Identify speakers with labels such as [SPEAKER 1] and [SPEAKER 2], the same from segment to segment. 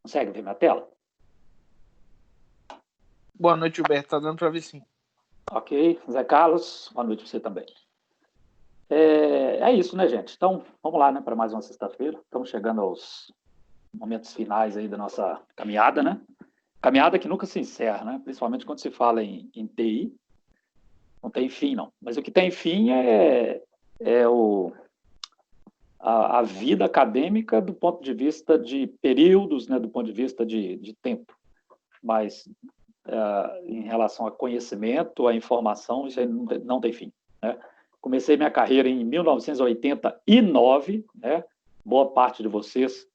[SPEAKER 1] Consegue ver minha tela?
[SPEAKER 2] Boa noite, Gilberto. Tá dando para ver sim.
[SPEAKER 1] Ok. Zé Carlos, boa noite para você também. É isso, né, gente? Então, vamos lá, né, para mais uma sexta-feira. Estamos chegando aos momentos finais aí da nossa caminhada, né? Caminhada que nunca se encerra, né? Principalmente quando se fala em TI. Não tem fim, não. Mas o que tem fim é a vida acadêmica do ponto de vista de períodos, né, do ponto de vista de tempo. Mas em relação a conhecimento, a informação, isso aí não tem fim, né? Comecei minha carreira em 1989, né? Boa parte de vocês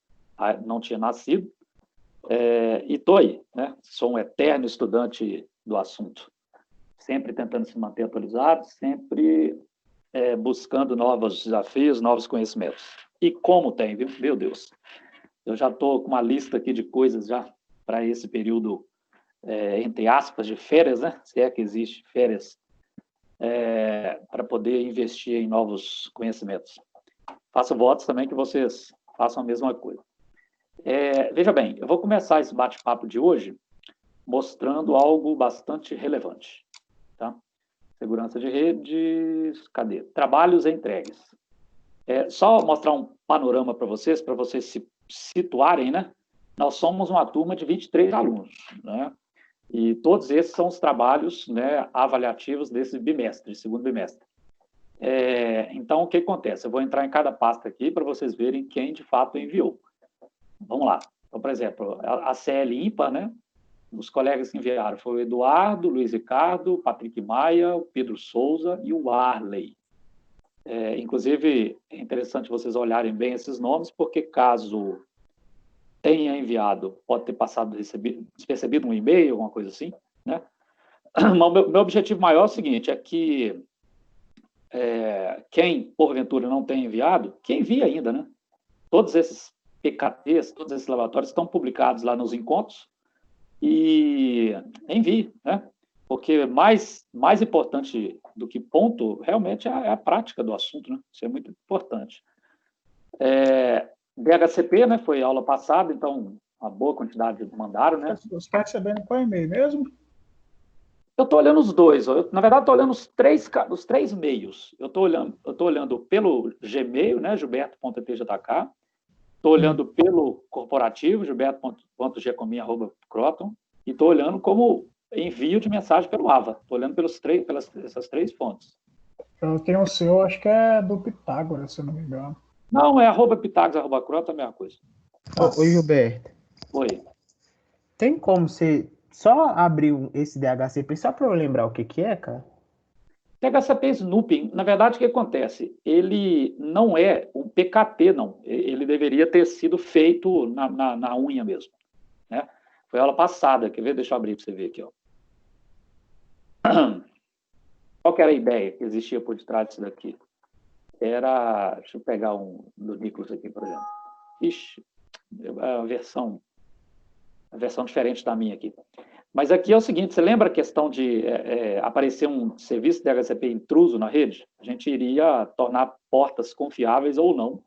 [SPEAKER 1] não tinha nascido, e estou aí, né? Sou um eterno estudante do assunto, sempre tentando se manter atualizado, sempre buscando novos desafios, novos conhecimentos. E como tem, viu? Meu Deus, eu já estou com uma lista aqui de coisas já para esse período, entre aspas, de férias, né? Se é que existe férias, para poder investir em novos conhecimentos. Faço votos também que vocês façam a mesma coisa. Veja bem, eu vou começar esse bate-papo de hoje mostrando algo bastante relevante. Tá? Segurança de redes, cadê? Trabalhos entregues. Só mostrar um panorama para vocês se situarem, né? Nós somos uma turma de 23 alunos, né? E todos esses são os trabalhos, né, avaliativos desse bimestre, segundo bimestre. Então, o que acontece? Eu vou entrar em cada pasta aqui para vocês verem quem de fato enviou. Vamos lá. Então, por exemplo, a CL ímpar, né? Os colegas que enviaram foi o Eduardo, o Luiz Ricardo, o Patrick Maia, o Pedro Souza e o Arley. Inclusive, é interessante vocês olharem bem esses nomes, porque caso tenha enviado, pode ter passado despercebido um e-mail, alguma coisa assim, né? Meu objetivo maior é o seguinte, é que quem, porventura, não tem enviado, que envie ainda, né? Todos esses PKTs, todos esses lavatórios estão publicados lá nos encontros e envie, né? Porque mais importante do que ponto, realmente, é a prática do assunto, né? Isso é muito importante. DHCP, né? Foi aula passada, então, uma boa quantidade mandaram, né?
[SPEAKER 3] Você está recebendo qual e-mail mesmo?
[SPEAKER 1] Eu estou olhando os dois. Na verdade, estou olhando os três meios. Eu estou olhando pelo Gmail, né? Gilberto.tjk. Estou olhando pelo corporativo, gilberto.giacomin@croton. E estou olhando como envio de mensagem pelo AVA. Estou olhando pelas essas três fontes.
[SPEAKER 3] Eu tenho o seu, acho que é do Pitágoras, se eu não me engano.
[SPEAKER 1] Não, é @pitagos@croton, é a mesma coisa.
[SPEAKER 4] Oi, Gilberto.
[SPEAKER 1] Oi.
[SPEAKER 4] Tem como você só abrir esse DHCP só para eu lembrar o que é, cara?
[SPEAKER 1] DHCP Snooping, na verdade, o que acontece? Ele não é um PKT, não. Ele deveria ter sido feito na unha mesmo, né? Foi a aula passada, quer ver? Deixa eu abrir para você ver aqui, ó. Qual que era a ideia que existia por detrás disso daqui? Deixa eu pegar um do Nicolas aqui, por exemplo. Ixi, a versão diferente da minha aqui. Mas aqui é o seguinte, você lembra a questão de aparecer um serviço de DHCP intruso na rede? A gente iria tornar portas confiáveis ou não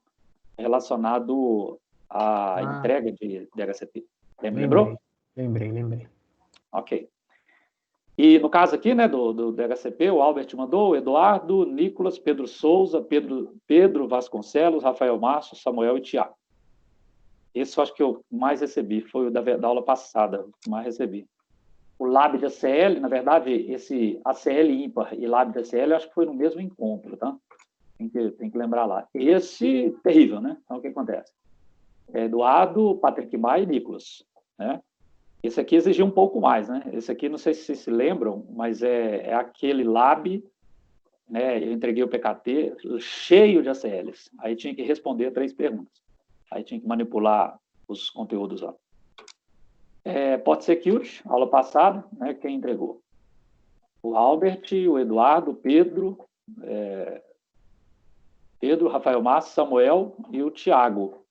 [SPEAKER 1] relacionado à entrega de DHCP. Lembrou?
[SPEAKER 4] Lembrei.
[SPEAKER 1] Ok. E no caso aqui, né, do DHCP, o Albert mandou, o Eduardo, Nicolas, Pedro Souza, Pedro Vasconcelos, Rafael Márcio, Samuel e Tiago. Esse eu acho que eu mais recebi, foi o da aula passada, que mais recebi. O Lab de ACL, na verdade, esse ACL ímpar e Lab de ACL, eu acho que foi no mesmo encontro, tá? Tem que lembrar lá. Esse, terrível, né? Então, o que acontece? Eduardo, Patrick Maia e Nicolas, né? Esse aqui exigiu um pouco mais, né? Esse aqui, não sei se vocês se lembram, mas é aquele Lab, né? Eu entreguei o PKT cheio de ACLs. Aí tinha que responder 3 perguntas. Aí tinha que manipular os conteúdos lá. Port Security, aula passada, né? Quem entregou? O Albert, o Eduardo, o Pedro, Rafael Massa, Samuel e o Tiago.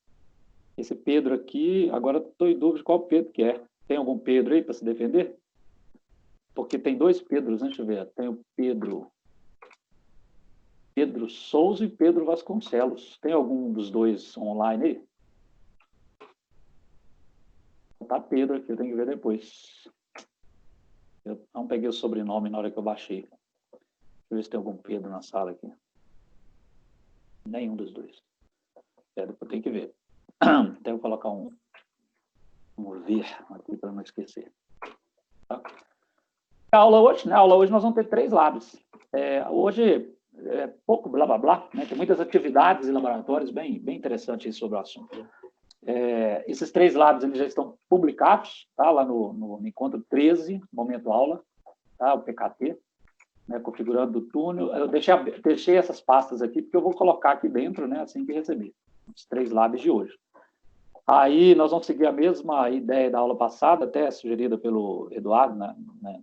[SPEAKER 1] Esse Pedro aqui, agora estou em dúvida de qual Pedro que é. Tem algum Pedro aí para se defender? Porque tem 2 Pedros, né? Deixa eu ver. Tem o Pedro Souza e Pedro Vasconcelos. Tem algum dos 2 online aí? botar Pedro aqui, eu tenho que ver depois. Eu não peguei o sobrenome na hora que eu baixei. Deixa eu ver se tem algum Pedro na sala aqui. Nenhum dos dois. Depois eu tenho que ver. Até eu colocar um ver aqui para não esquecer. Tá? A aula hoje, né? A aula hoje nós vamos ter 3 labs. Hoje é pouco blá blá blá, né? Tem muitas atividades e laboratórios bem interessantes sobre o assunto. Esses 3 labs eles já estão publicados, tá? Lá no encontro 13, momento aula, tá? O PKT, né? Configurando o túnel. Eu deixei essas pastas aqui porque eu vou colocar aqui dentro, né? Assim que receber os 3 labs de hoje. Aí nós vamos seguir a mesma ideia da aula passada, até sugerida pelo Eduardo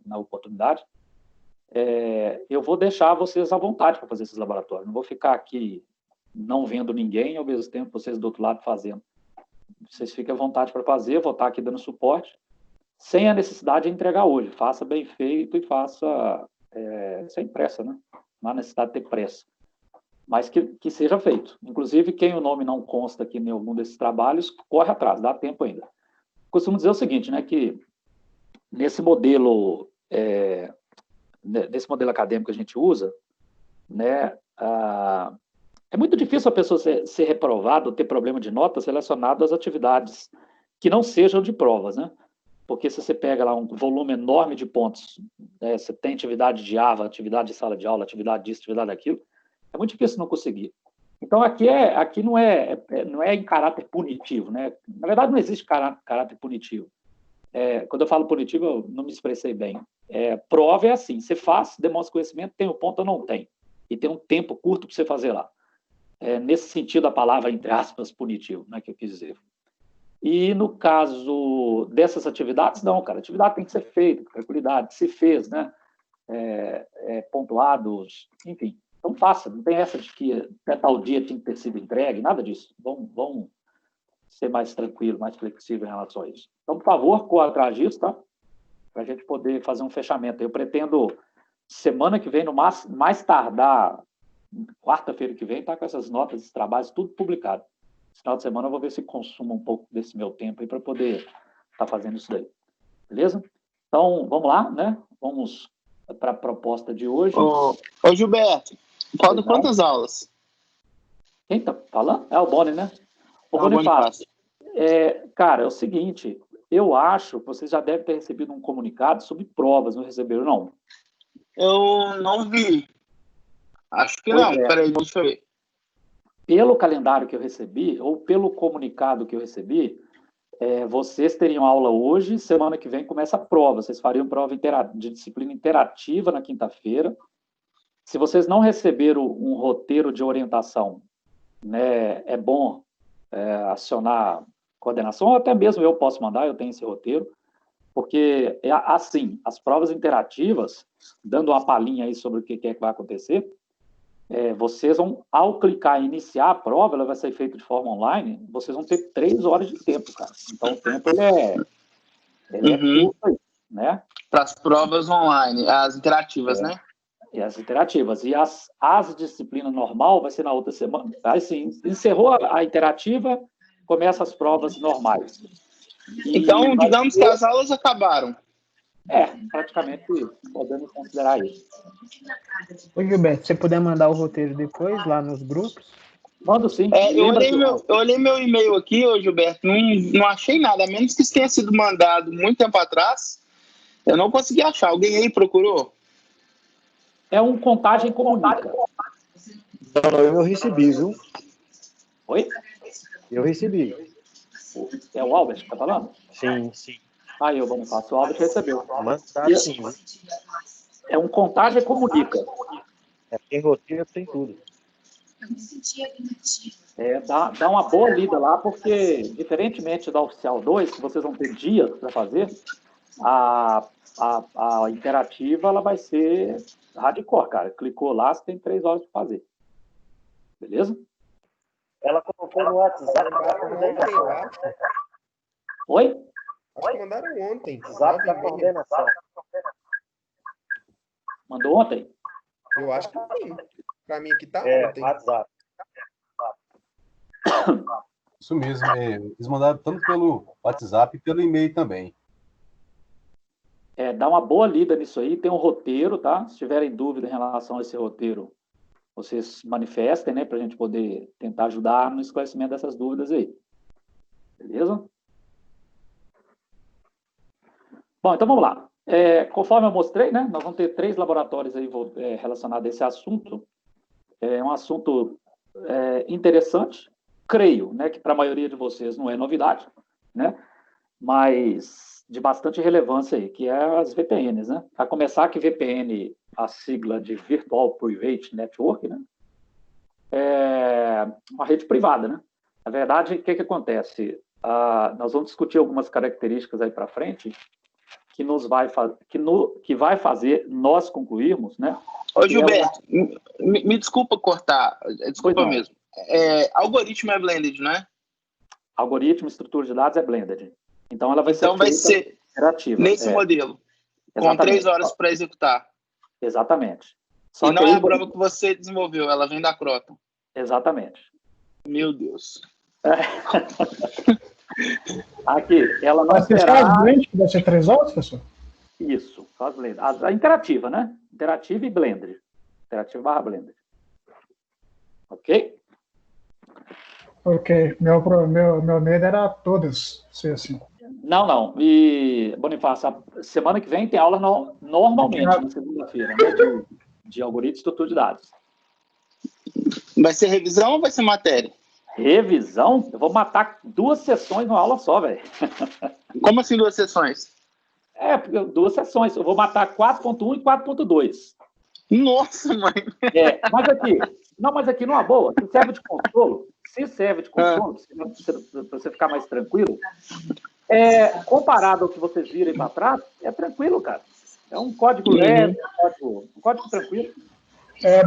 [SPEAKER 1] na oportunidade. Eu vou deixar vocês à vontade para fazer esses laboratórios. Não vou ficar aqui não vendo ninguém, ao mesmo tempo vocês do outro lado fazendo. Vocês fiquem à vontade para fazer, eu vou estar aqui dando suporte, sem a necessidade de entregar hoje. Faça bem feito e faça sem pressa, né? Não há necessidade de ter pressa. Mas que seja feito. Inclusive, quem o nome não consta aqui em algum desses trabalhos, corre atrás, dá tempo ainda. Costumo dizer o seguinte, né, que nesse modelo acadêmico que a gente usa, né, é muito difícil a pessoa ser reprovada ou ter problema de notas relacionado às atividades que não sejam de provas, né? Porque se você pega lá um volume enorme de pontos, né, você tem atividade de Java, atividade de sala de aula, atividade disso, atividade daquilo, é muito difícil não conseguir. Então, aqui não é em caráter punitivo, né? Na verdade, não existe caráter punitivo. Quando eu falo punitivo, eu não me expressei bem. Prova é assim, você faz, demonstra conhecimento, tem o ponto ou não tem. E tem um tempo curto para você fazer lá. Nesse sentido, a palavra, entre aspas, punitivo, né, que eu quis dizer. E no caso dessas atividades, não, cara. A atividade tem que ser feita, com tranquilidade, se fez, né? Pontuados, enfim. Então, faça. Não tem essa de que até tal dia tinha que ter sido entregue, nada disso. Vamos ser mais tranquilo, mais flexível em relação a isso. Então, por favor, corra atrás disso, tá? Para a gente poder fazer um fechamento. Eu pretendo, semana que vem, no mais tardar, quarta-feira que vem, tá com essas notas, esses trabalhos, tudo publicado. Esse final de semana eu vou ver se consumo um pouco desse meu tempo aí para poder estar fazendo isso daí. Beleza? Então, vamos lá, né? Vamos para a proposta de hoje.
[SPEAKER 2] Ô Gilberto, faltam quantas aulas?
[SPEAKER 1] Quem tá falando? É o Boni, né? O
[SPEAKER 2] Bonifácio.
[SPEAKER 1] Cara, é o seguinte, eu acho que vocês já devem ter recebido um comunicado sobre provas, não receberam, não?
[SPEAKER 2] Eu não vi. Acho que não. Peraí, deixa eu ver.
[SPEAKER 1] Pelo calendário que eu recebi, ou pelo comunicado que eu recebi, vocês teriam aula hoje, semana que vem começa a prova. Vocês fariam prova de disciplina interativa na quinta-feira. Se vocês não receberam um roteiro de orientação, né, é bom acionar coordenação, ou até mesmo eu posso mandar, eu tenho esse roteiro, porque assim, as provas interativas, dando uma palhinha aí sobre o que é que vai acontecer, vocês vão, ao clicar em iniciar a prova, ela vai ser feita de forma online, vocês vão ter 3 horas de tempo, cara. Então, o tempo, ele é curto, né?
[SPEAKER 2] Para as provas online, as interativas, né?
[SPEAKER 1] E as interativas. E as disciplinas normal vai ser na outra semana. Assim, encerrou a interativa, começa as provas normais.
[SPEAKER 2] Então, digamos que as aulas acabaram.
[SPEAKER 1] Praticamente podemos considerar isso.
[SPEAKER 4] Ô, Gilberto, se você puder mandar o roteiro depois, lá nos grupos.
[SPEAKER 1] Mando sim.
[SPEAKER 2] Eu olhei meu e-mail aqui, ô Gilberto, não achei nada, a menos que isso tenha sido mandado muito tempo atrás, eu não consegui achar. Alguém aí procurou?
[SPEAKER 1] É um Contagem Comunica.
[SPEAKER 5] Não, eu recebi, viu?
[SPEAKER 1] Oi?
[SPEAKER 5] Eu recebi.
[SPEAKER 1] É o Albert que está falando?
[SPEAKER 5] Sim.
[SPEAKER 1] Aí, o Bonifácio, o Albert recebeu.
[SPEAKER 5] Mas tá sim.
[SPEAKER 1] É um Contagem Comunica.
[SPEAKER 5] Tem roteiro, tem tudo.
[SPEAKER 1] Dá uma boa lida lá, porque, diferentemente da Oficial 2, que vocês vão ter dias para fazer, a interativa ela vai ser hardcore, cara. Clicou lá, você tem 3 horas para fazer. Beleza?
[SPEAKER 5] Ela colocou no WhatsApp.
[SPEAKER 1] Oi?
[SPEAKER 6] Mandaram ontem.
[SPEAKER 5] WhatsApp da coordenação.
[SPEAKER 1] Mandou ontem?
[SPEAKER 6] Eu acho que sim. Pra mim aqui tá
[SPEAKER 5] É,
[SPEAKER 6] ontem.
[SPEAKER 5] WhatsApp.
[SPEAKER 7] Isso mesmo. Eles mandaram tanto pelo WhatsApp e pelo e-mail também.
[SPEAKER 1] Dá uma boa lida nisso aí, tem um roteiro, tá? Se tiverem dúvida em relação a esse roteiro, vocês manifestem, né, para a gente poder tentar ajudar no esclarecimento dessas dúvidas aí. Beleza? Bom, então vamos lá. Conforme eu mostrei, né, nós vamos ter 3 laboratórios aí relacionados a esse assunto. É um assunto interessante, creio, né, que para a maioria de vocês não é novidade, né, mas de bastante relevância aí, que é as VPNs, né? A começar que VPN, a sigla de Virtual Private Network, né, é uma rede privada, né? Na verdade, o que acontece? Nós vamos discutir algumas características aí para frente que vai fazer nós concluirmos, né?
[SPEAKER 2] Ô, Gilberto, me desculpa cortar, desculpa mesmo. Algoritmo é blended, não é?
[SPEAKER 1] Algoritmo, estrutura de dados é blended. Então, ela vai
[SPEAKER 2] ser
[SPEAKER 1] interativa.
[SPEAKER 2] Nesse modelo, exatamente, com 3 horas para executar.
[SPEAKER 1] Exatamente.
[SPEAKER 2] Só e não é a prova que você desenvolveu, ela vem da Croton.
[SPEAKER 1] Exatamente.
[SPEAKER 2] Meu Deus.
[SPEAKER 1] Aqui, ela não
[SPEAKER 3] será... Você faz blend que vai ser 3 horas, professor?
[SPEAKER 1] Isso, faz blend. A interativa, né? Interativa e blender. Interativa / blender. Ok?
[SPEAKER 3] Ok. Meu medo era todas ser assim.
[SPEAKER 1] Não. E, Bonifácio, a semana que vem tem aula normalmente, na segunda-feira, né, de algoritmo e estrutura de dados.
[SPEAKER 2] Vai ser revisão ou vai ser matéria?
[SPEAKER 1] Revisão? Eu vou matar 2 sessões numa aula só, velho.
[SPEAKER 2] Como assim 2 sessões?
[SPEAKER 1] 2 sessões. Eu vou matar 4.1 e 4.2.
[SPEAKER 2] Nossa, mãe.
[SPEAKER 1] Mas aqui numa boa, se serve de consolo, para você ficar mais tranquilo, comparado ao que vocês viram aí para trás, é tranquilo, cara. É um código leve, um código tranquilo.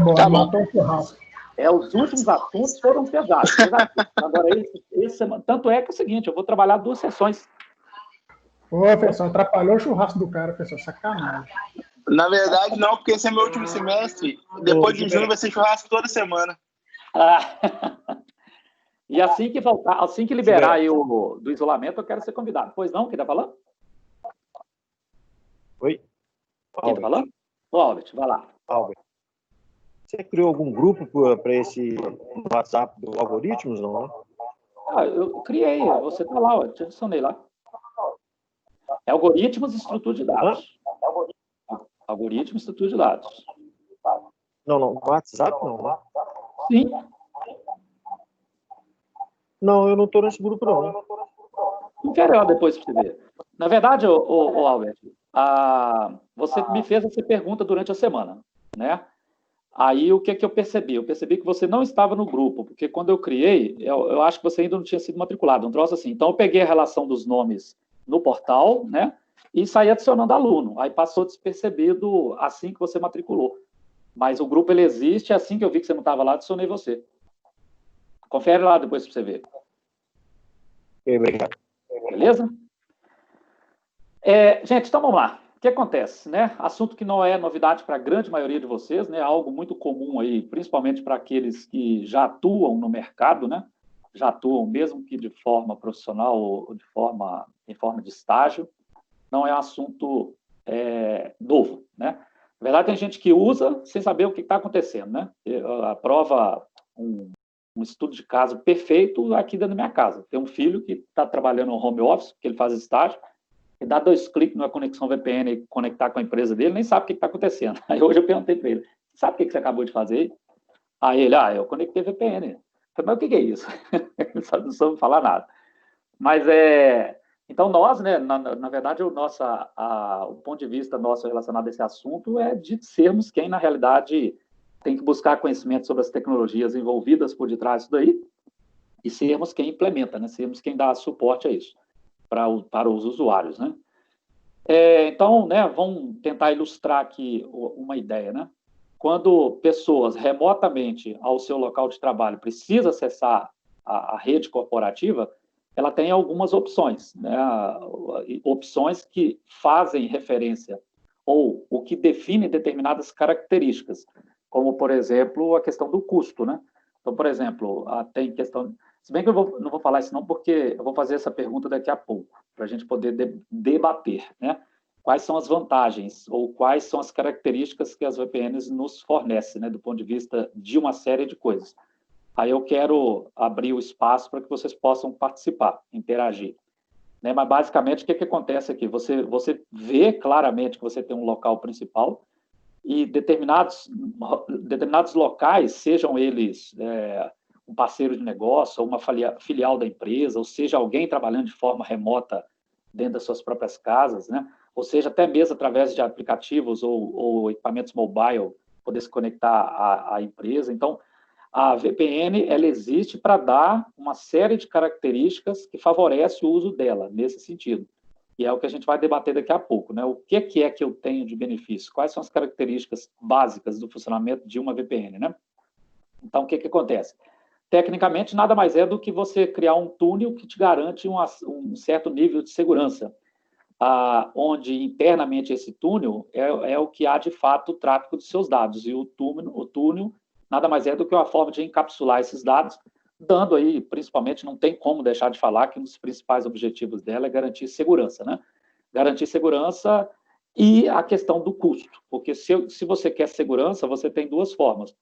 [SPEAKER 3] Bom, tá bom. Matou o churrasco.
[SPEAKER 1] Os últimos assuntos foram pesados. Agora, tanto é que é o seguinte, eu vou trabalhar 2 sessões.
[SPEAKER 3] Ô, professor, atrapalhou o churrasco do cara, professor, sacanagem.
[SPEAKER 2] Na verdade, não, porque esse é meu último semestre. Depois de junho vai ser churrasco toda semana.
[SPEAKER 1] E assim que voltar, assim que liberar aí do isolamento, eu quero ser convidado. Pois não? Quem tá falando?
[SPEAKER 5] Oi?
[SPEAKER 1] Quem tá falando? O Albert, vai lá.
[SPEAKER 5] Albert. Você criou algum grupo para esse WhatsApp do Algoritmos, não?
[SPEAKER 1] Eu criei. Você tá lá, eu te adicionei lá. É Algoritmos e Estrutura de Dados. Algoritmo e Estrutura de Dados.
[SPEAKER 5] Não. No WhatsApp, não?
[SPEAKER 1] Sim.
[SPEAKER 5] Não, eu não estou nesse grupo, não.
[SPEAKER 1] Confere lá depois para você ver. Na verdade, o Albert, você me fez essa pergunta durante a semana, né? Aí, o que eu percebi? Eu percebi que você não estava no grupo, porque quando eu criei, eu acho que você ainda não tinha sido matriculado, um troço assim. Então, eu peguei a relação dos nomes no portal, né? E saí adicionando aluno. Aí passou despercebido assim que você matriculou. Mas o grupo, ele existe, assim que eu vi que você não estava lá, adicionei você. Confere lá depois para você ver.
[SPEAKER 5] Obrigado.
[SPEAKER 1] Beleza? Gente, então vamos lá. O que acontece, né? Assunto que não é novidade para a grande maioria de vocês, né? Algo muito comum aí, principalmente para aqueles que já atuam no mercado, né? Já atuam, mesmo que de forma profissional ou em forma de estágio. Não é um assunto novo, né? Na verdade, tem gente que usa sem saber o que está acontecendo, né? Aprova um estudo de caso perfeito aqui dentro da minha casa. Tem um filho que está trabalhando no home office, que ele faz estágio, e dá 2 cliques numa conexão VPN e conectar com a empresa dele, nem sabe o que está acontecendo. Aí hoje eu perguntei para ele, sabe o que você acabou de fazer? Aí ele, eu conectei VPN. Eu falei, mas o que é isso? Não soube falar nada. Mas então nós, né, na verdade, o ponto de vista nosso relacionado a esse assunto é de sermos quem, na realidade, tem que buscar conhecimento sobre as tecnologias envolvidas por detrás disso daí e sermos quem implementa, né? Sermos quem dá suporte a isso para os usuários, né? Então, né, vamos tentar ilustrar aqui uma ideia, né? Quando pessoas remotamente ao seu local de trabalho precisam acessar a rede corporativa, ela tem algumas opções, né? Opções que fazem referência ou o que define determinadas características, como, por exemplo, a questão do custo, né? Então, por exemplo, tem questão Se bem que eu não vou falar isso não, porque eu vou fazer essa pergunta daqui a pouco, para a gente poder debater, né? Quais são as vantagens ou quais são as características que as VPNs nos fornecem, né, do ponto de vista de uma série de coisas. Aí eu quero abrir o espaço para que vocês possam participar, interagir. Né? Mas, basicamente, o que acontece aqui? Você vê claramente que você tem um local principal e determinados locais, sejam eles um parceiro de negócio, ou uma filial da empresa, ou seja, alguém trabalhando de forma remota dentro das suas próprias casas, né? Ou seja, até mesmo através de aplicativos ou equipamentos mobile, poder se conectar à empresa. Então, a VPN, ela existe para dar uma série de características que favorece o uso dela, nesse sentido. E é o que a gente vai debater daqui a pouco, né? O que é que eu tenho de benefício? Quais são as características básicas do funcionamento de uma VPN, né? Então, o que acontece? Tecnicamente, nada mais é do que você criar um túnel que te garante um certo nível de segurança, onde internamente esse túnel é o que há, de fato, o tráfego dos seus dados. E o túnel nada mais é do que uma forma de encapsular esses dados, dando aí, principalmente, não tem como deixar de falar que um dos principais objetivos dela é garantir segurança, né? Garantir segurança e a questão do custo, porque se você quer segurança, você tem duas formas.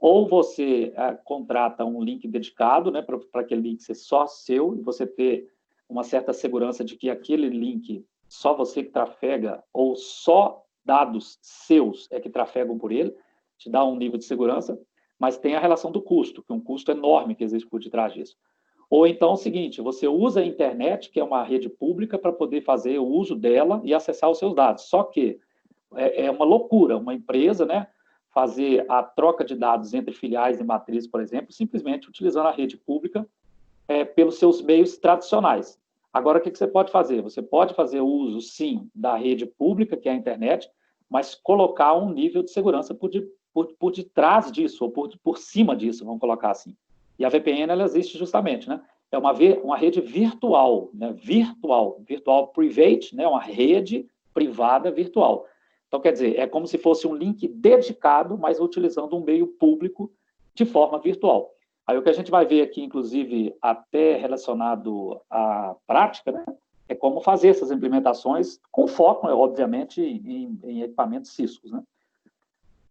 [SPEAKER 1] Ou você contrata um link dedicado, né, para aquele link ser só seu, e você ter uma certa segurança de que aquele link só você que trafega, ou só dados seus é que trafegam por ele, te dá um nível de segurança, mas tem a relação do custo, que é um custo enorme que existe por detrás disso. Ou então é o seguinte, você usa a internet, que é uma rede pública, para poder fazer o uso dela e acessar os seus dados. Só que é uma loucura, uma empresa, né, fazer a troca de dados entre filiais e matrizes, por exemplo, simplesmente utilizando a rede pública pelos seus meios tradicionais. Agora, o que você pode fazer? Você pode fazer uso, sim, da rede pública, que é a internet, mas colocar um nível de segurança por detrás disso, ou por cima disso, vamos colocar assim. E a VPN, ela existe justamente, né? É uma rede virtual, né? Virtual private, né? Uma rede privada virtual. Então, quer dizer, é como se fosse um link dedicado, mas utilizando um meio público de forma virtual. Aí o que a gente vai ver aqui, inclusive, até relacionado à prática, né? É como fazer essas implementações com foco, obviamente, em equipamentos Cisco, né?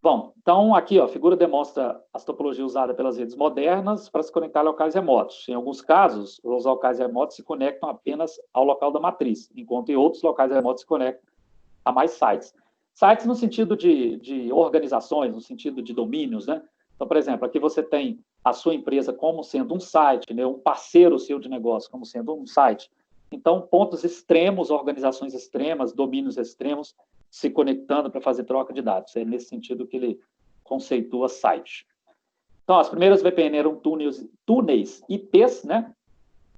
[SPEAKER 1] Bom, então aqui a figura demonstra as topologias usadas pelas redes modernas para se conectar a locais remotos. Em alguns casos, os locais remotos se conectam apenas ao local da matriz, enquanto em outros locais remotos se conectam a mais sites. Sites no sentido de organizações, no sentido de domínios, né? Então, por exemplo, aqui você tem a sua empresa como sendo um site, né? Um parceiro seu de negócio como sendo um site. Então, pontos extremos, organizações extremas, domínios extremos, se conectando para fazer troca de dados. É nesse sentido que ele conceitua site. Então, as primeiras VPN eram túneis IPs, né?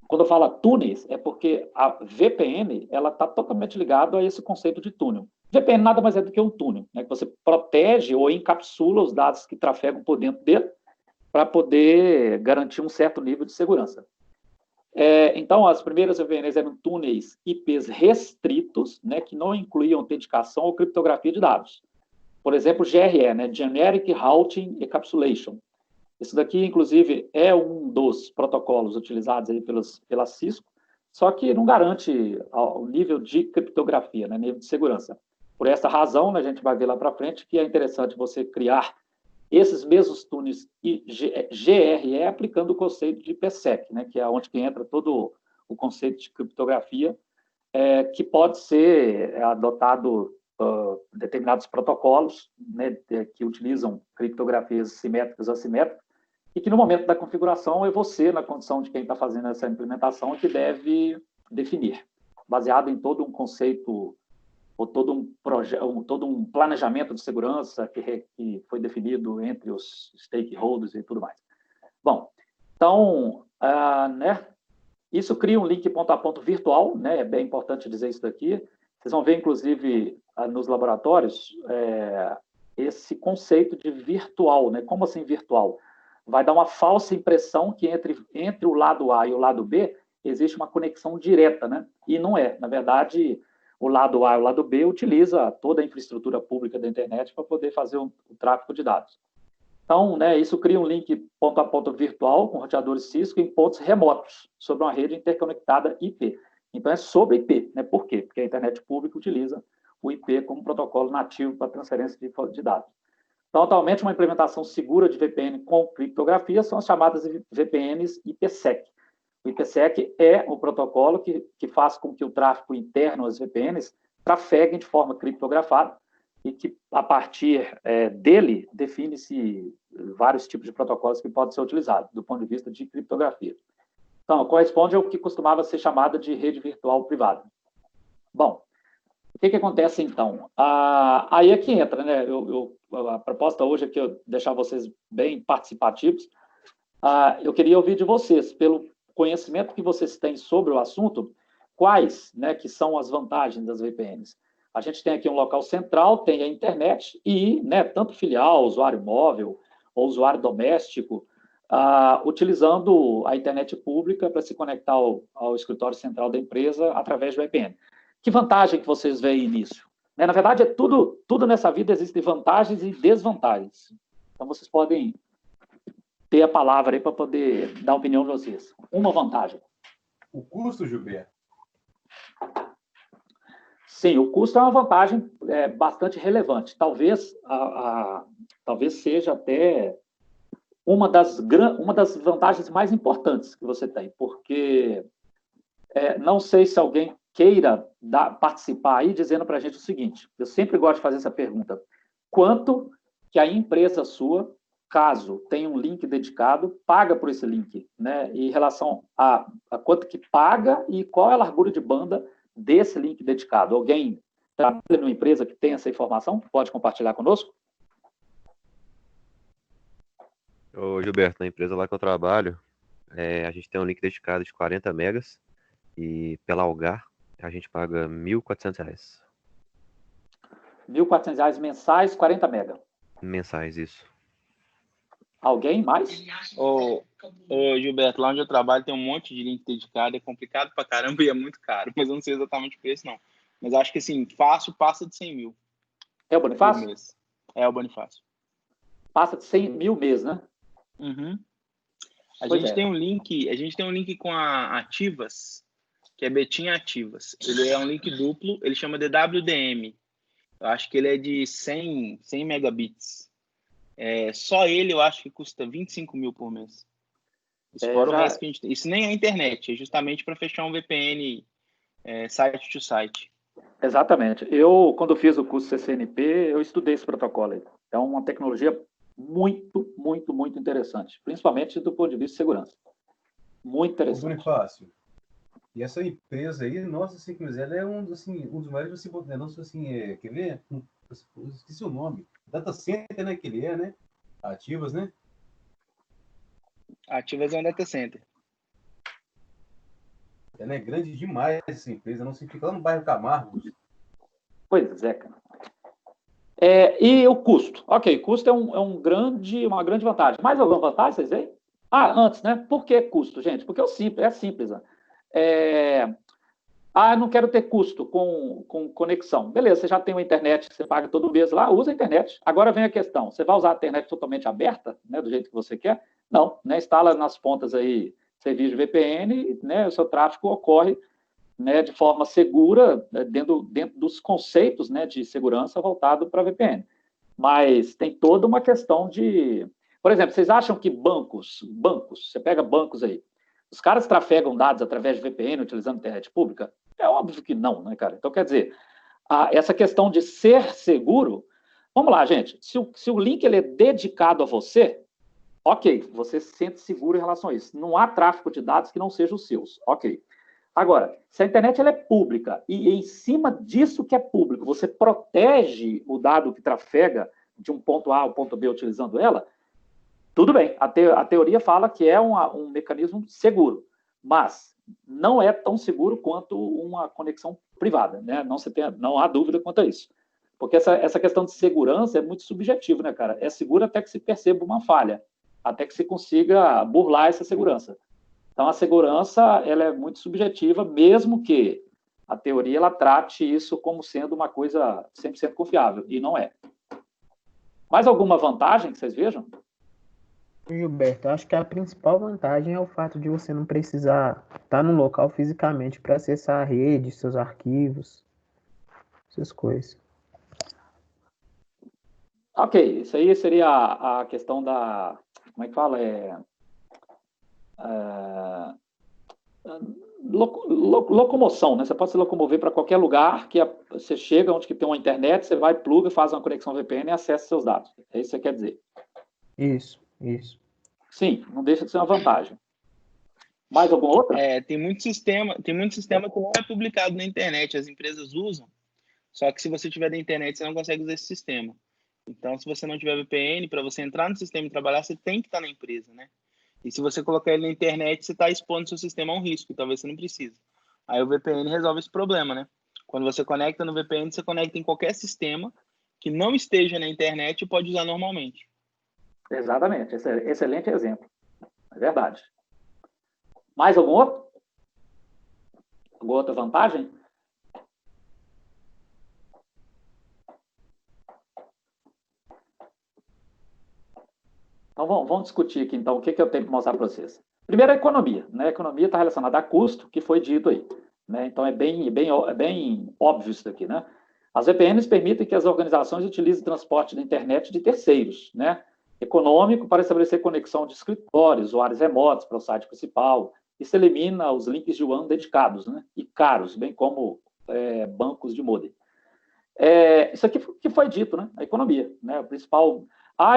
[SPEAKER 1] Quando eu falo túneis, é porque a VPN ela está totalmente ligada a esse conceito de túnel. VPN nada mais é do que um túnel, né? Que você protege ou encapsula os dados que trafegam por dentro dele para poder garantir um certo nível de segurança. Então, as primeiras VPNs eram túneis IPs restritos, né, que não incluíam autenticação ou criptografia de dados. Por exemplo, GRE, né, Generic Routing Encapsulation. Isso daqui, inclusive, é um dos protocolos utilizados aí pela Cisco, só que não garante o nível de criptografia, né, nível de segurança. Por essa razão, né, a gente vai ver lá para frente que é interessante você criar esses mesmos túneis GRE aplicando o conceito de IPsec, né, que é onde que entra todo o conceito de criptografia, que pode ser adotado determinados protocolos, né, que utilizam criptografias simétricas ou assimétricas, e que no momento da configuração é você, na condição de quem está fazendo essa implementação, que deve definir, baseado em todo um conceito ou todo um planejamento de segurança que foi definido entre os stakeholders e tudo mais. Bom, então, né, isso cria um link ponto a ponto virtual, né, é bem importante dizer isso daqui. Vocês vão ver, inclusive, nos laboratórios, esse conceito de virtual, né? Como assim virtual? Vai dar uma falsa impressão que entre o lado A e o lado B existe uma conexão direta, né? E não é. Na verdade, o lado A e o lado B utiliza toda a infraestrutura pública da internet para poder fazer o tráfego de dados. Então, né, isso cria um link ponto a ponto virtual com roteadores Cisco em pontos remotos, sobre uma rede interconectada IP. Então, é sobre IP. Né? Por quê? Porque a internet pública utiliza o IP como protocolo nativo para transferência de dados. Então, atualmente, uma implementação segura de VPN com criptografia são as chamadas VPNs IPsec. O IPsec é o protocolo que faz com que o tráfego interno às VPNs trafeguem de forma criptografada e que, a partir dele, define-se vários tipos de protocolos que podem ser utilizados, do ponto de vista de criptografia. Então, corresponde ao que costumava ser chamada de rede virtual privada. Bom, o que acontece, então? Aí é que entra, né? A proposta hoje é que eu deixar vocês bem participativos. Eu queria ouvir de vocês, pelo conhecimento que vocês têm sobre o assunto, quais, né, que são as vantagens das VPNs. A gente tem aqui um local central, tem a internet e, né, tanto filial, usuário móvel ou usuário doméstico, utilizando a internet pública para se conectar ao escritório central da empresa através do VPN. Que vantagem que vocês veem nisso? Né, na verdade, tudo nessa vida existem vantagens e desvantagens. Então, vocês podem ter a palavra aí para poder dar a opinião de vocês. Uma vantagem.
[SPEAKER 7] O custo, Gilberto?
[SPEAKER 1] Sim, o custo é uma vantagem bastante relevante. Talvez seja até uma das vantagens mais importantes que você tem, porque não sei se alguém queira participar aí dizendo para a gente o seguinte, eu sempre gosto de fazer essa pergunta, quanto que a empresa sua, caso tenha um link dedicado, paga por esse link, né? Em relação a quanto que paga e qual é a largura de banda desse link dedicado. Alguém trabalha numa empresa que tem essa informação? Pode compartilhar conosco?
[SPEAKER 8] Ô, Gilberto, na empresa lá que eu trabalho, a gente tem um link dedicado de 40 megas e pela Algar a gente paga R$ 1.400.
[SPEAKER 1] R$ 1.400 mensais, 40 mega.
[SPEAKER 8] Mensais, isso.
[SPEAKER 1] Alguém mais?
[SPEAKER 2] Ô, Gilberto, lá onde eu trabalho tem um monte de link dedicado, é complicado pra caramba e é muito caro, mas eu não sei exatamente o preço, não. Mas acho que, assim, fácil passa de 100 mil.
[SPEAKER 1] É o Bonifácio?
[SPEAKER 2] Mês. É o Bonifácio.
[SPEAKER 1] Passa de 100 mil mês, né?
[SPEAKER 2] Uhum. A
[SPEAKER 1] Pois
[SPEAKER 2] gente tem um link com a Ativas, que é Betinha Ativas. Ele é um link duplo, ele chama DWDM. Eu acho que ele é de 100 megabits. Só ele eu acho que custa 25 mil por mês. Isso fora o resto que a gente tem. Isso nem é internet, é justamente para fechar um VPN site to site.
[SPEAKER 1] Exatamente. Quando fiz o curso CCNP, eu estudei esse protocolo aí. É uma tecnologia muito, muito, muito interessante, principalmente do ponto de vista de segurança. Muito interessante.
[SPEAKER 7] Bonifácio, e essa empresa aí, nossa, assim, ela é um dos maiores, assim, quer ver? Eu esqueci o nome. Data Center, né, que ele é, né? Ativas, né?
[SPEAKER 2] Ativas é um data center.
[SPEAKER 7] Ela é grande demais, essa empresa. Não sei, fica lá no bairro Camargo.
[SPEAKER 1] Pois é, cara. E o custo? Ok, custo é uma grande vantagem. Mais alguma vantagem, vocês veem? Antes, né? Por que custo, gente? Porque é simples. Né? Eu não quero ter custo com conexão. Beleza, você já tem uma internet que você paga todo mês lá, usa a internet. Agora vem a questão, você vai usar a internet totalmente aberta, né, do jeito que você quer? Não, né, instala nas pontas aí serviço de VPN, né, o seu tráfego ocorre, né, de forma segura, né, dentro dos conceitos, né, de segurança voltado para VPN. Mas tem toda uma questão de... Por exemplo, vocês acham que bancos, você pega bancos aí, os caras trafegam dados através de VPN utilizando internet pública? É óbvio que não, né, cara? Então, quer dizer, essa questão de ser seguro... Vamos lá, gente. Se o link ele é dedicado a você, ok, você se sente seguro em relação a isso. Não há tráfego de dados que não sejam os seus. Ok. Agora, se a internet ela é pública e em cima disso que é público, você protege o dado que trafega de um ponto A ao ponto B utilizando ela, tudo bem. A teoria fala que é um mecanismo seguro, mas não é tão seguro quanto uma conexão privada, né? Não há dúvida quanto a isso. Porque essa questão de segurança é muito subjetiva, né, cara? É seguro até que se perceba uma falha, até que se consiga burlar essa segurança. Então, a segurança ela é muito subjetiva, mesmo que a teoria ela trate isso como sendo uma coisa 100% confiável, e não é. Mais alguma vantagem que vocês vejam?
[SPEAKER 4] Gilberto, eu acho que a principal vantagem é o fato de você não precisar estar no local fisicamente para acessar a rede, seus arquivos, essas coisas.
[SPEAKER 1] Ok, isso aí seria a questão da, como é que fala? Locomoção, né? Você pode se locomover para qualquer lugar que você chega onde que tem uma internet, você vai, pluga, faz uma conexão VPN e acessa seus dados. É isso que você quer dizer.
[SPEAKER 4] Isso.
[SPEAKER 1] Sim, não deixa de ser uma vantagem. Mais alguma outra?
[SPEAKER 2] Tem muito sistema que não é publicado na internet, as empresas usam, só que se você tiver na internet, você não consegue usar esse sistema. Então, se você não tiver VPN, para você entrar no sistema e trabalhar, você tem que estar na empresa, né? E se você colocar ele na internet, você está expondo seu sistema a um risco, talvez você não precise. Aí o VPN resolve esse problema, né? Quando você conecta no VPN, você conecta em qualquer sistema que não esteja na internet e pode usar normalmente.
[SPEAKER 1] Exatamente, excelente exemplo. É verdade. Mais algum outro? Alguma outra vantagem? Então, vamos discutir aqui, então, o que eu tenho para mostrar para vocês. Primeiro, a economia. Né? A economia está relacionada a custo, que foi dito aí. Né? Então, é bem óbvio isso daqui. Né? As VPNs permitem que as organizações utilizem transporte da internet de terceiros, né? Econômico, para estabelecer conexão de escritórios, usuários remotos para o site principal. Isso elimina os links de WAN dedicados, né? E caros, bem como bancos de modem. Isso aqui que foi dito, né? A economia, né? O principal...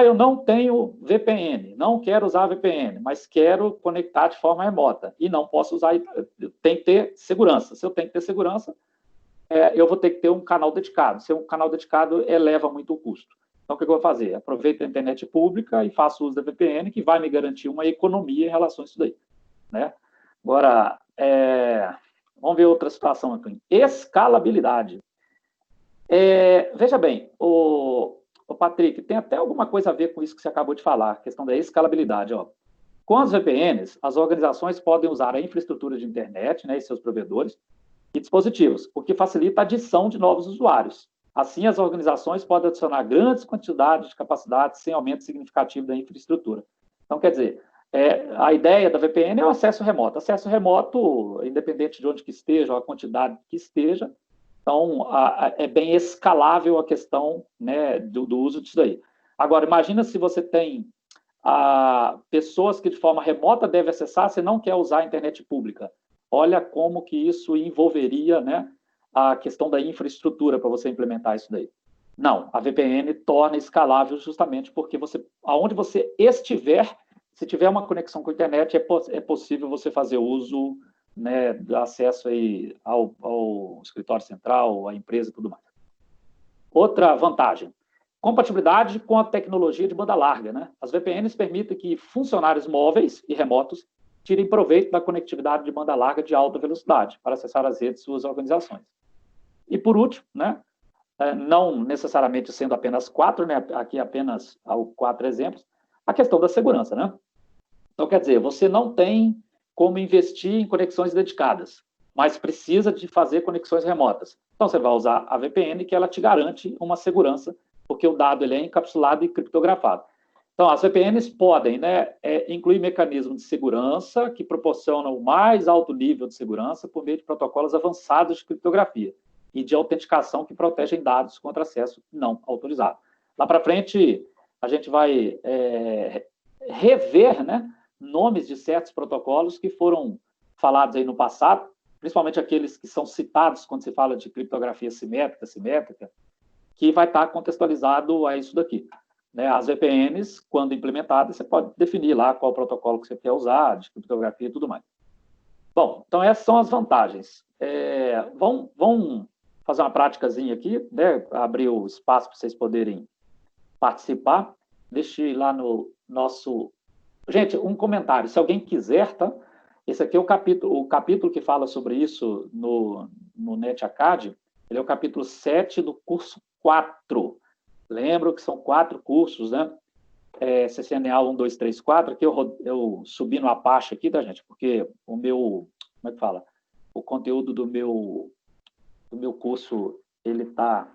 [SPEAKER 1] eu não tenho VPN, não quero usar VPN, mas quero conectar de forma remota e não posso usar, tem que ter segurança. Se eu tenho que ter segurança, eu vou ter que ter um canal dedicado. Se um canal dedicado eleva muito o custo. Então, o que eu vou fazer? Aproveito a internet pública e faço uso da VPN, que vai me garantir uma economia em relação a isso daí. Né? Agora, vamos ver outra situação aqui. Escalabilidade. Veja bem, o Patrick, tem até alguma coisa a ver com isso que você acabou de falar, a questão da escalabilidade. Ó. Com as VPNs, as organizações podem usar a infraestrutura de internet, né, e seus provedores e dispositivos, o que facilita a adição de novos usuários. Assim, as organizações podem adicionar grandes quantidades de capacidade sem aumento significativo da infraestrutura. Então, quer dizer, a ideia da VPN é o acesso remoto. Acesso remoto, independente de onde que esteja, ou a quantidade que esteja, então, é bem escalável a questão, né, do uso disso daí. Agora, imagina se você tem pessoas que de forma remota devem acessar, você não quer usar a internet pública. Olha como que isso envolveria, né, a questão da infraestrutura para você implementar isso daí. Não, a VPN torna escalável justamente porque aonde você estiver, se tiver uma conexão com a internet, é possível você fazer uso, né, do acesso aí ao escritório central, à empresa e tudo mais. Outra vantagem, compatibilidade com a tecnologia de banda larga. Né? As VPNs permitem que funcionários móveis e remotos tirem proveito da conectividade de banda larga de alta velocidade para acessar as redes de suas organizações. E por último, né, não necessariamente sendo apenas 4, né, aqui apenas 4 exemplos, a questão da segurança. Né? Então, quer dizer, você não tem como investir em conexões dedicadas, mas precisa de fazer conexões remotas. Então, você vai usar a VPN, que ela te garante uma segurança, porque o dado ele é encapsulado e criptografado. Então, as VPNs podem, né, incluir mecanismos de segurança que proporcionam o mais alto nível de segurança por meio de protocolos avançados de criptografia e de autenticação que protegem dados contra acesso não autorizado. Lá para frente, a gente vai rever, né, nomes de certos protocolos que foram falados aí no passado, principalmente aqueles que são citados quando se fala de criptografia simétrica, que vai estar contextualizado a isso daqui. Né? As VPNs, quando implementadas, você pode definir lá qual protocolo que você quer usar, de criptografia e tudo mais. Bom, então essas são as vantagens. Vamos fazer uma práticazinha aqui, né? Abrir o espaço para vocês poderem participar. Deixa eu ir lá no nosso... Gente, um comentário, se alguém quiser, tá? Esse aqui é o capítulo que fala sobre isso no NetAcad, ele é o capítulo 7 do curso 4. Lembro que são 4 cursos, né? CCNA 1, 2, 3, 4. Aqui eu subi no Apache aqui, tá, gente? Porque o meu... Como é que fala? O conteúdo do meu curso, ele está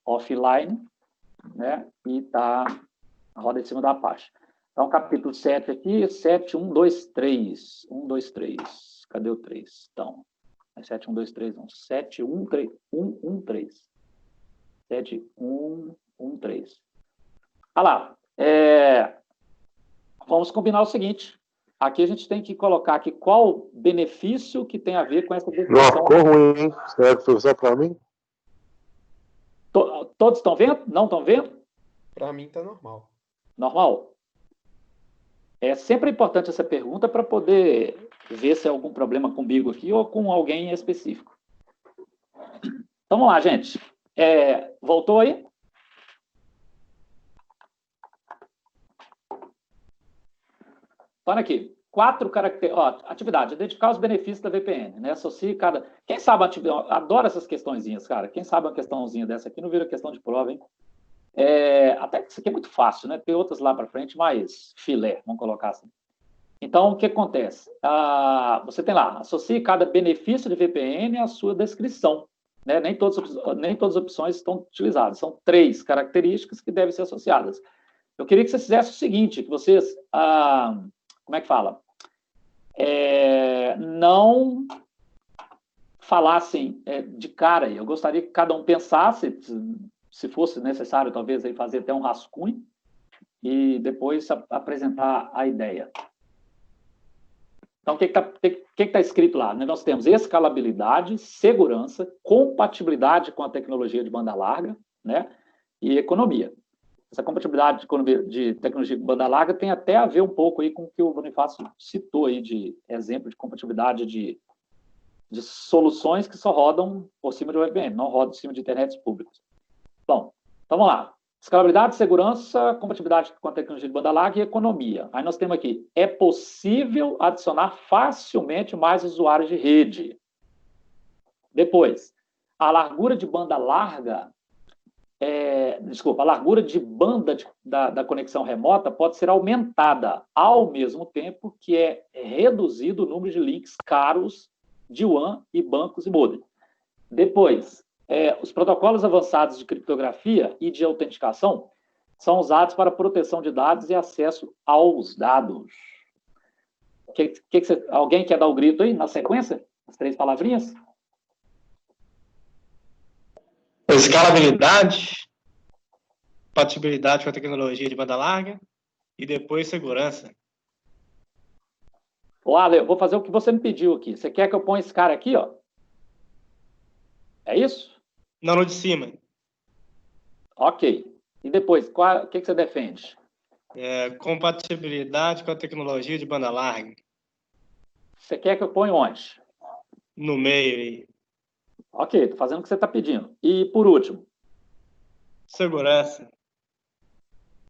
[SPEAKER 1] offline, né? E roda em cima da Apache. Então, capítulo 7 aqui, 7, 1, 2, 3. 1, 2, 3. Cadê o 3? Então, 7, 1, 2, 3, não. 7, 1, 3. 1, 1, 3. 7, 1, 1, 3. Olha lá. Vamos combinar o seguinte. Aqui a gente tem que colocar aqui qual benefício que tem a ver com essa definição.
[SPEAKER 9] Não, ficou ruim, hein? Será que foi só para mim?
[SPEAKER 1] Todos estão vendo? Não estão vendo?
[SPEAKER 6] Para mim tá normal.
[SPEAKER 1] Normal? É sempre importante essa pergunta para poder ver se há algum problema comigo aqui ou com alguém específico. Então, vamos lá, gente. Voltou aí? Olha aqui. 4 características. Atividade. Identificar os benefícios da VPN. Né? Associe cada... Quem sabe adoro essas questõezinhas, cara. Quem sabe uma questãozinha dessa aqui não vira questão de prova, hein? Até que isso aqui é muito fácil, né? Tem outras lá para frente, mas filé, vamos colocar assim. Então, o que acontece? Você tem lá, associe cada benefício de VPN à sua descrição. Né? Nem todas as opções estão utilizadas. São 3 características que devem ser associadas. Eu queria que vocês fizessem o seguinte, que vocês, como é que fala? Não falassem de cara. Eu gostaria que cada um pensasse, se fosse necessário, talvez, aí fazer até um rascunho e depois apresentar a ideia. Então, o que está escrito lá? Nós temos escalabilidade, segurança, compatibilidade com a tecnologia de banda larga, né? E economia. Essa compatibilidade de tecnologia de banda larga tem até a ver um pouco aí com o que o Bonifácio citou aí de exemplo de compatibilidade de soluções que só rodam por cima de VPN, não rodam por cima de internets públicos. Bom, então vamos lá. Escalabilidade, segurança, compatibilidade com a tecnologia de banda larga e economia. Aí nós temos aqui, é possível adicionar facilmente mais usuários de rede. Depois, a largura de banda larga, a largura de banda da conexão remota pode ser aumentada, ao mesmo tempo que é reduzido o número de links caros de WAN e bancos e modem. Depois, os protocolos avançados de criptografia e de autenticação são usados para proteção de dados e acesso aos dados. Alguém quer dar o grito aí, na sequência? As 3 palavrinhas?
[SPEAKER 10] Escalabilidade, compatibilidade com a tecnologia de banda larga e depois segurança.
[SPEAKER 1] Ale, eu vou fazer o que você me pediu aqui. Você quer que eu ponha esse cara aqui, ó? É isso?
[SPEAKER 10] Não, no de cima.
[SPEAKER 1] Ok. E depois, o que você defende?
[SPEAKER 10] Compatibilidade com a tecnologia de banda larga.
[SPEAKER 1] Você quer que eu ponha onde?
[SPEAKER 10] No meio aí.
[SPEAKER 1] Ok, estou fazendo o que você está pedindo. E, por último?
[SPEAKER 10] Segurança.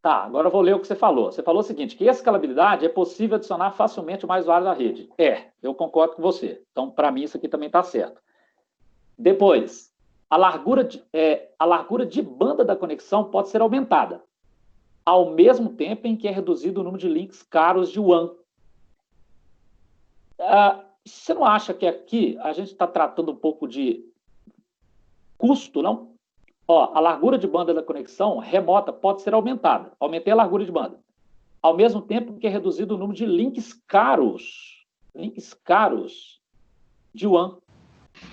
[SPEAKER 1] Tá, agora eu vou ler o que você falou. Você falou o seguinte, que escalabilidade é possível adicionar facilmente mais usuários da rede. Eu concordo com você. Então, para mim, isso aqui também está certo. Depois, a largura de banda da conexão pode ser aumentada, ao mesmo tempo em que é reduzido o número de links caros de WAN. Você não acha que aqui a gente está tratando um pouco de custo, não? A largura de banda da conexão remota pode ser aumentada. Aumentei a largura de banda. Ao mesmo tempo que é reduzido o número de links caros de WAN.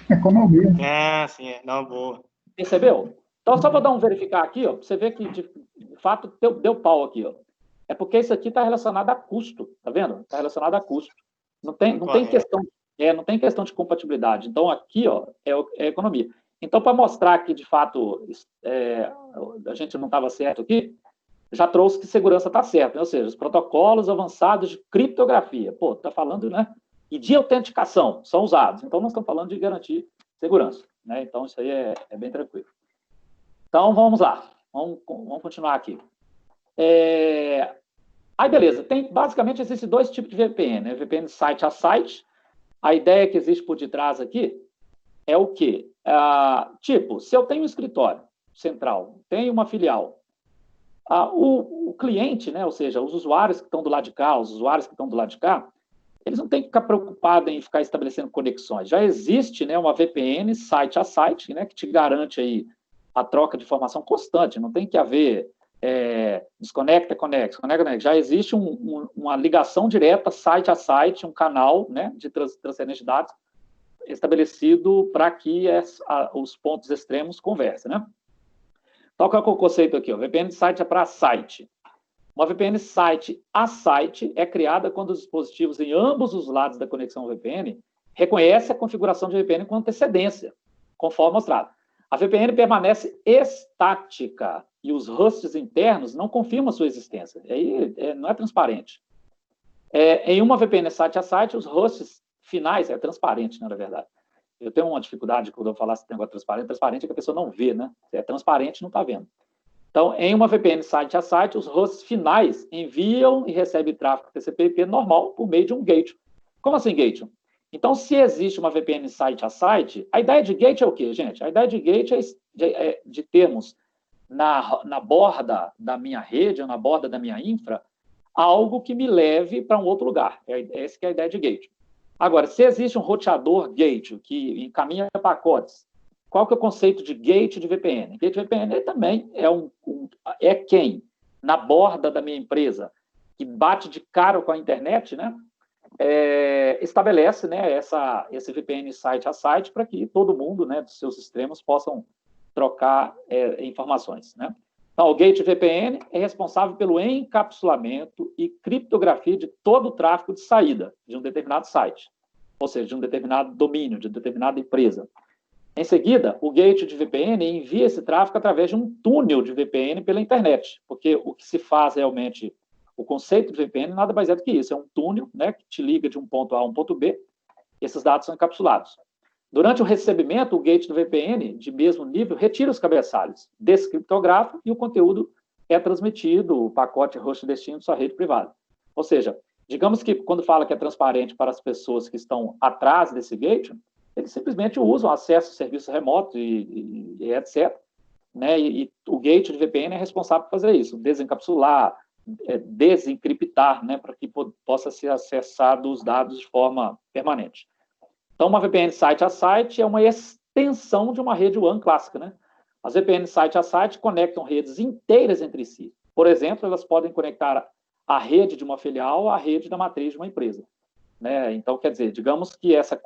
[SPEAKER 3] Economia.
[SPEAKER 10] Sim, não, boa.
[SPEAKER 1] Percebeu? Então, só vou dar um verificar aqui, ó, pra você ver que, de fato, deu pau aqui, ó. É porque isso aqui está relacionado a custo, tá vendo? Está relacionado a custo. Não tem questão de compatibilidade. Então, aqui, ó, é economia. Então, para mostrar que, de fato, a gente não estava certo aqui, já trouxe que segurança está certa, né? Ou seja, os protocolos avançados de criptografia. Pô, está falando, né? E de autenticação são usados. Então, nós estamos falando de garantir segurança, né? Então, isso aí é bem tranquilo. Então, vamos lá. Vamos continuar aqui. Aí, beleza. Basicamente, existem 2 tipos de VPN, né? VPN site a site. A ideia que existe por detrás aqui é o quê? Se eu tenho um escritório central, tenho uma filial, o cliente, né? Ou seja, os usuários que estão do lado de cá, os usuários que estão do lado de cá, eles não têm que ficar preocupados em ficar estabelecendo conexões. Já existe, né, uma VPN site a site, né, que te garante aí a troca de informação constante. Não tem que haver desconecta, conecta, desconecta, conecta. Já existe uma ligação direta, site a site, um canal, né, de transferência de dados estabelecido para que os pontos extremos conversem, né? Então, qual é o conceito aqui? O VPN de site é para site. Uma VPN site a site é criada quando os dispositivos em ambos os lados da conexão VPN reconhecem a configuração de VPN com antecedência, conforme mostrado. A VPN permanece estática e os hosts internos não confirmam sua existência. Aí não é transparente. Em uma VPN site a site, os hosts finais, é transparente, na verdade. Eu tenho uma dificuldade quando eu falar esse negócio transparente. Transparente é que a pessoa não vê, né? Se é transparente, não está vendo. Então, em uma VPN site a site, os hosts finais enviam e recebem tráfego TCP/IP normal por meio de um gateway. Como assim gateway? Então, se existe uma VPN site a site, a ideia de gateway é o quê, gente? A ideia de gateway é de termos na borda da minha rede, ou na borda da minha infra, algo que me leve para um outro lugar. Essa que é a ideia de gateway. Agora, se existe um roteador gateway que encaminha pacotes, qual que é o conceito de gateway de VPN? Gateway VPN também é quem, na borda da minha empresa, que bate de cara com a internet, né, estabelece, né, esse VPN site a site para que todo mundo, né, dos seus extremos possam trocar informações, né? Então, o Gateway VPN é responsável pelo encapsulamento e criptografia de todo o tráfego de saída de um determinado site, ou seja, de um determinado domínio, de determinada empresa. Em seguida, o Gateway de VPN envia esse tráfego através de um túnel de VPN pela internet, porque o que se faz realmente, o conceito de VPN nada mais é do que isso, é um túnel, né, que te liga de um ponto A a um ponto B, esses dados são encapsulados. Durante o recebimento, o gateway do VPN, de mesmo nível, retira os cabeçalhos, descriptografa e o conteúdo é transmitido, o pacote host destino de sua rede privada. Ou seja, digamos que quando fala que é transparente para as pessoas que estão atrás desse gateway, eles simplesmente usam acesso a serviços remotos e etc. Né? E o gateway de VPN é responsável por fazer isso, desencapsular, desencriptar, né? Para que possa ser acessado os dados de forma permanente. Então, uma VPN site a site é uma extensão de uma rede WAN clássica, né? As VPN site a site conectam redes inteiras entre si. Por exemplo, elas podem conectar a rede de uma filial à rede da matriz de uma empresa, né? Então, quer dizer, digamos que essa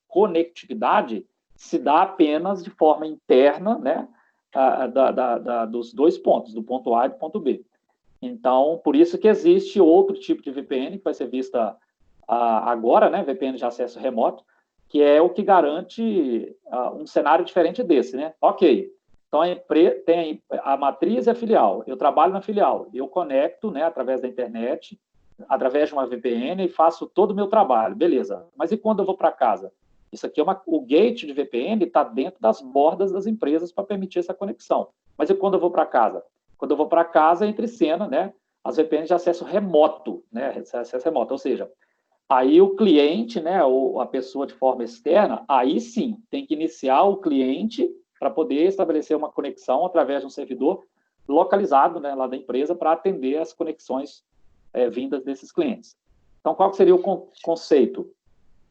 [SPEAKER 1] conectividade se dá apenas de forma interna, né? Dos dois pontos, do ponto A e do ponto B. Então, por isso que existe outro tipo de VPN que vai ser vista agora, né? VPN de acesso remoto, que é o que garante um cenário diferente desse, né? Ok, então tem a matriz e a filial, eu trabalho na filial, eu conecto, né, através da internet, através de uma VPN e faço todo o meu trabalho, beleza. Mas e quando eu vou para casa? Isso aqui o gate de VPN está dentro das bordas das empresas para permitir essa conexão. Mas e quando eu vou para casa? Quando eu vou para casa, entra em cena, né, as VPNs de acesso remoto, né, acesso remoto, ou seja, aí o cliente, né, ou a pessoa de forma externa, aí sim, tem que iniciar o cliente para poder estabelecer uma conexão através de um servidor localizado, né, lá da empresa para atender as conexões vindas desses clientes. Então, qual que seria o conceito?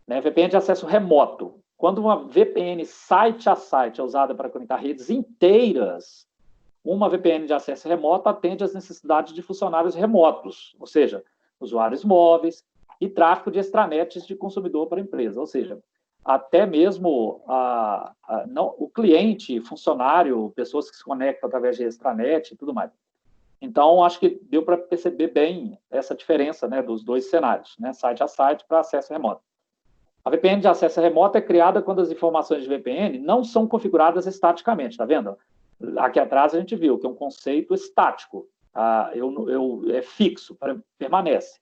[SPEAKER 1] Né, VPN de acesso remoto. Quando uma VPN site a site é usada para conectar redes inteiras, uma VPN de acesso remoto atende às necessidades de funcionários remotos, ou seja, usuários móveis, e tráfego de extranets de consumidor para a empresa, ou seja, até mesmo o cliente, funcionário, pessoas que se conectam através de extranet e tudo mais. Então, acho que deu para perceber bem essa diferença, né, dos dois cenários, né, site a site para acesso remoto. A VPN de acesso remoto é criada quando as informações de VPN não são configuradas estaticamente, tá vendo? Aqui atrás a gente viu que é um conceito estático, é fixo, permanece.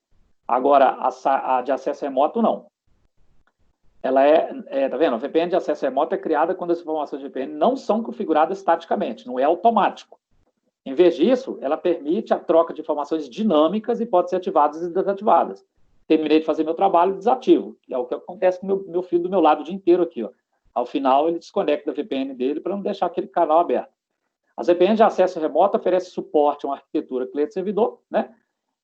[SPEAKER 1] Agora, a de acesso remoto, não. Ela tá vendo? A VPN de acesso remoto é criada quando as informações de VPN não são configuradas estaticamente, não é automático. Em vez disso, ela permite a troca de informações dinâmicas e pode ser ativadas e desativadas. Terminei de fazer meu trabalho, desativo, que é o que acontece com meu filho do meu lado o dia inteiro aqui, ó. Ao final, ele desconecta da VPN dele para não deixar aquele canal aberto. As VPNs de acesso remoto oferecem suporte a uma arquitetura cliente-servidor, né?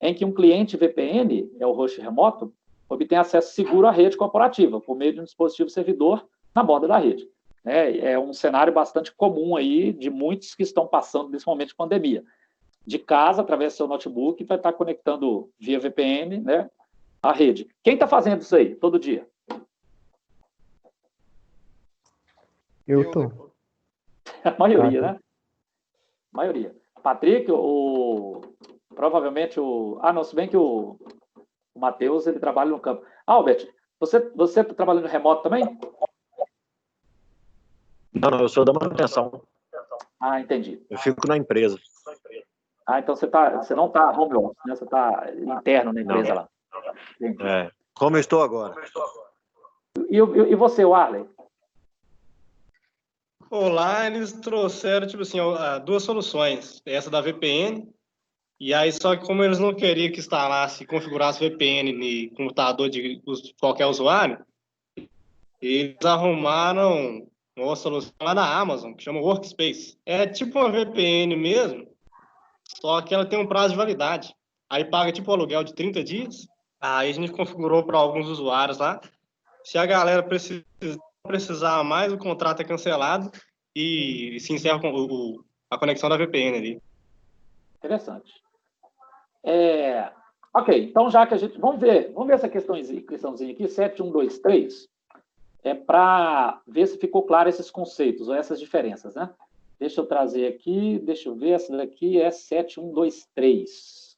[SPEAKER 1] Em que um cliente VPN, é o host remoto, obtém acesso seguro à rede corporativa, por meio de um dispositivo servidor na borda da rede. É um cenário bastante comum aí, de muitos que estão passando nesse momento de pandemia. de casa, através do seu notebook, vai estar conectando via VPN, né, à rede. Quem está fazendo isso aí todo dia?
[SPEAKER 4] Eu tô.
[SPEAKER 1] A maioria,
[SPEAKER 4] Tá.
[SPEAKER 1] né? A maioria. Patrick, provavelmente Ah, não, se bem que o Matheus, ele trabalha no campo. Albert, você está trabalhando remoto também?
[SPEAKER 5] Não, eu sou da manutenção.
[SPEAKER 1] Ah, entendi.
[SPEAKER 5] Eu fico na empresa.
[SPEAKER 1] Ah, então você não está home office, né? Você está interno na empresa lá. Entendi.
[SPEAKER 5] Como eu estou agora.
[SPEAKER 1] E você, Warley?
[SPEAKER 10] Lá eles trouxeram, tipo assim, duas soluções. Essa da VPN, e aí só que como eles não queriam que instalasse e configurasse VPN no computador de qualquer usuário, eles arrumaram uma solução lá na Amazon, que chama Workspace. É tipo uma VPN mesmo, só que ela tem um prazo de validade. Aí paga tipo um aluguel de 30 dias, aí a gente configurou para alguns usuários lá. Se a galera precisar mais, o contrato é cancelado e se encerra com a conexão da VPN ali.
[SPEAKER 1] Interessante. Ok, então já que a gente... Vamos ver essa questãozinha aqui, 7123, para ver se ficou claro esses conceitos ou essas diferenças, né? Deixa eu trazer aqui, deixa eu ver, essa daqui é 7123.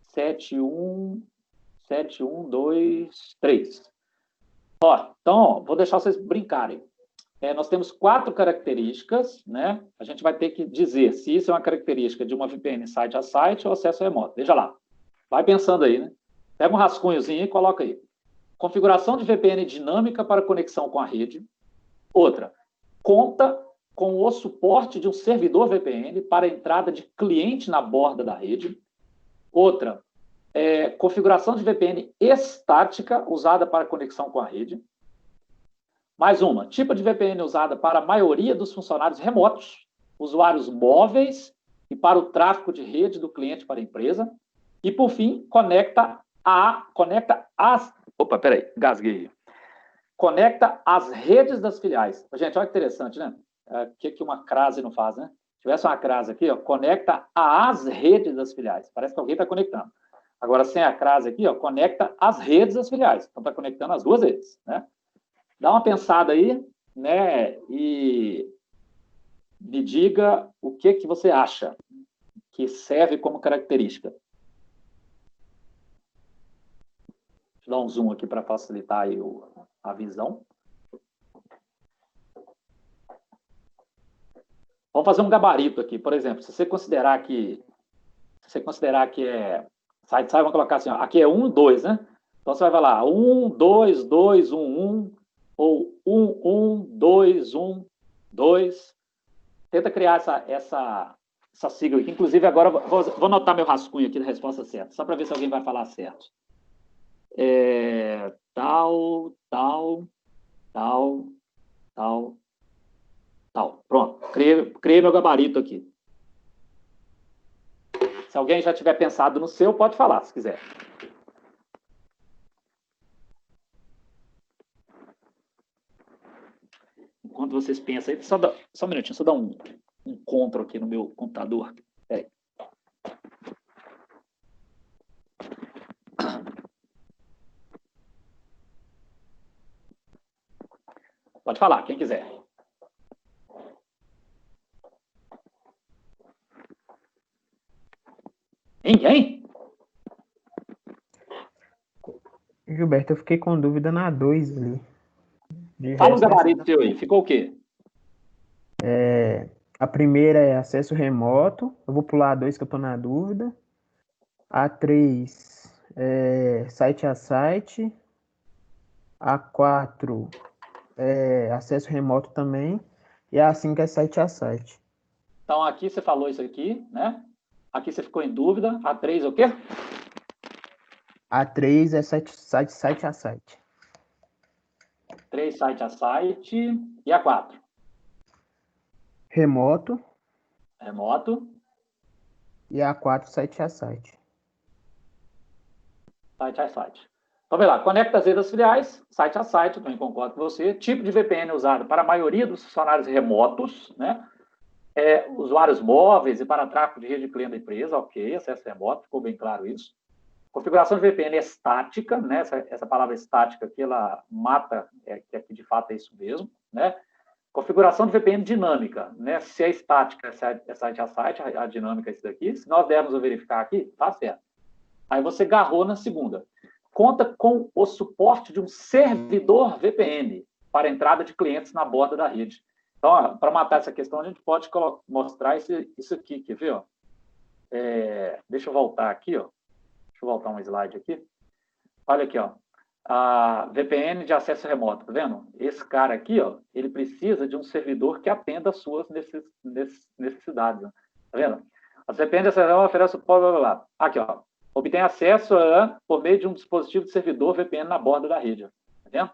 [SPEAKER 1] 7123. Então, vou deixar vocês brincarem. Nós temos 4 características, né? A gente vai ter que dizer se isso é uma característica de uma VPN site a site ou acesso remoto. Veja lá. Vai pensando aí, né? Pega um rascunhozinho e coloca aí. Configuração de VPN dinâmica para conexão com a rede. Outra, conta com o suporte de um servidor VPN para entrada de cliente na borda da rede. Outra, configuração de VPN estática usada para conexão com a rede. Mais uma, tipo de VPN usada para a maioria dos funcionários remotos, usuários móveis e para o tráfego de rede do cliente para a empresa. E, por fim, conecta as... Opa, peraí, gasguei. Conecta as redes das filiais. Gente, olha que interessante, né? O que uma crase não faz, né? Se tivesse uma crase aqui, conecta as redes das filiais. Parece que alguém está conectando. Agora, sem a crase aqui, conecta as redes das filiais. Então, está conectando as duas redes, né? Dá uma pensada aí, né? E me diga o que você acha que serve como característica. Deixa eu dar um zoom aqui para facilitar aí a visão. Vamos fazer um gabarito aqui, por exemplo, se você considerar que é site, vamos colocar assim, aqui é 1, 2, né? Então você vai falar 1, 2, 2, 1, 1, ou 1, 1, 2, 1, 2. Tenta criar essa sigla aqui. Inclusive, agora vou anotar meu rascunho aqui da resposta certa, só para ver se alguém vai falar certo. Tal. Pronto, criei meu gabarito aqui. Se alguém já tiver pensado no seu, pode falar, se quiser. Enquanto vocês pensam aí, só um minutinho, só dar um Ctrl aqui no meu computador. Peraí. Pode falar, quem quiser. Ninguém?
[SPEAKER 4] Gilberto, eu fiquei com dúvida na 2 ali.
[SPEAKER 1] Fala o gabarito teu aí, ficou o quê?
[SPEAKER 4] A primeira é acesso remoto. Eu vou pular a 2 que eu estou na dúvida. A 3 é site a site. A 4 é acesso remoto também. E a 5 é site a site.
[SPEAKER 1] Então, aqui você falou isso aqui, né? Aqui você ficou em dúvida. A 3 é o quê?
[SPEAKER 4] A 3 é site a site.
[SPEAKER 1] 3 site a site. E a 4?
[SPEAKER 4] Remoto. E a 4 site a site.
[SPEAKER 1] Site a site. Então, vê lá, conecta as redes das filiais, site a site, também concordo com você. Tipo de VPN usado para a maioria dos funcionários remotos, né? Usuários móveis e para tráfego de rede de cliente da empresa, ok, acesso remoto, ficou bem claro isso. Configuração de VPN estática, né? Essa palavra estática aqui, ela mata, que aqui de fato é isso mesmo, né? Configuração de VPN dinâmica, né? Se é estática, é site a site, a dinâmica é isso daqui. Se nós dermos a verificar aqui, tá certo. Aí você garrou na segunda. Conta com o suporte de um servidor VPN para entrada de clientes na borda da rede. Então, para matar essa questão, a gente pode mostrar isso aqui, quer ver? Ó? Deixa eu voltar aqui, ó. Deixa eu voltar um slide aqui. Olha aqui, ó. A VPN de acesso remoto, tá vendo? Esse cara aqui, ó, ele precisa de um servidor que atenda às suas necessidades. Ó. Tá vendo? As VPN de acesso remoto oferecem blá, blá, blá. Aqui, ó. Obtém acesso por meio de um dispositivo de servidor VPN na borda da rede. Tá vendo?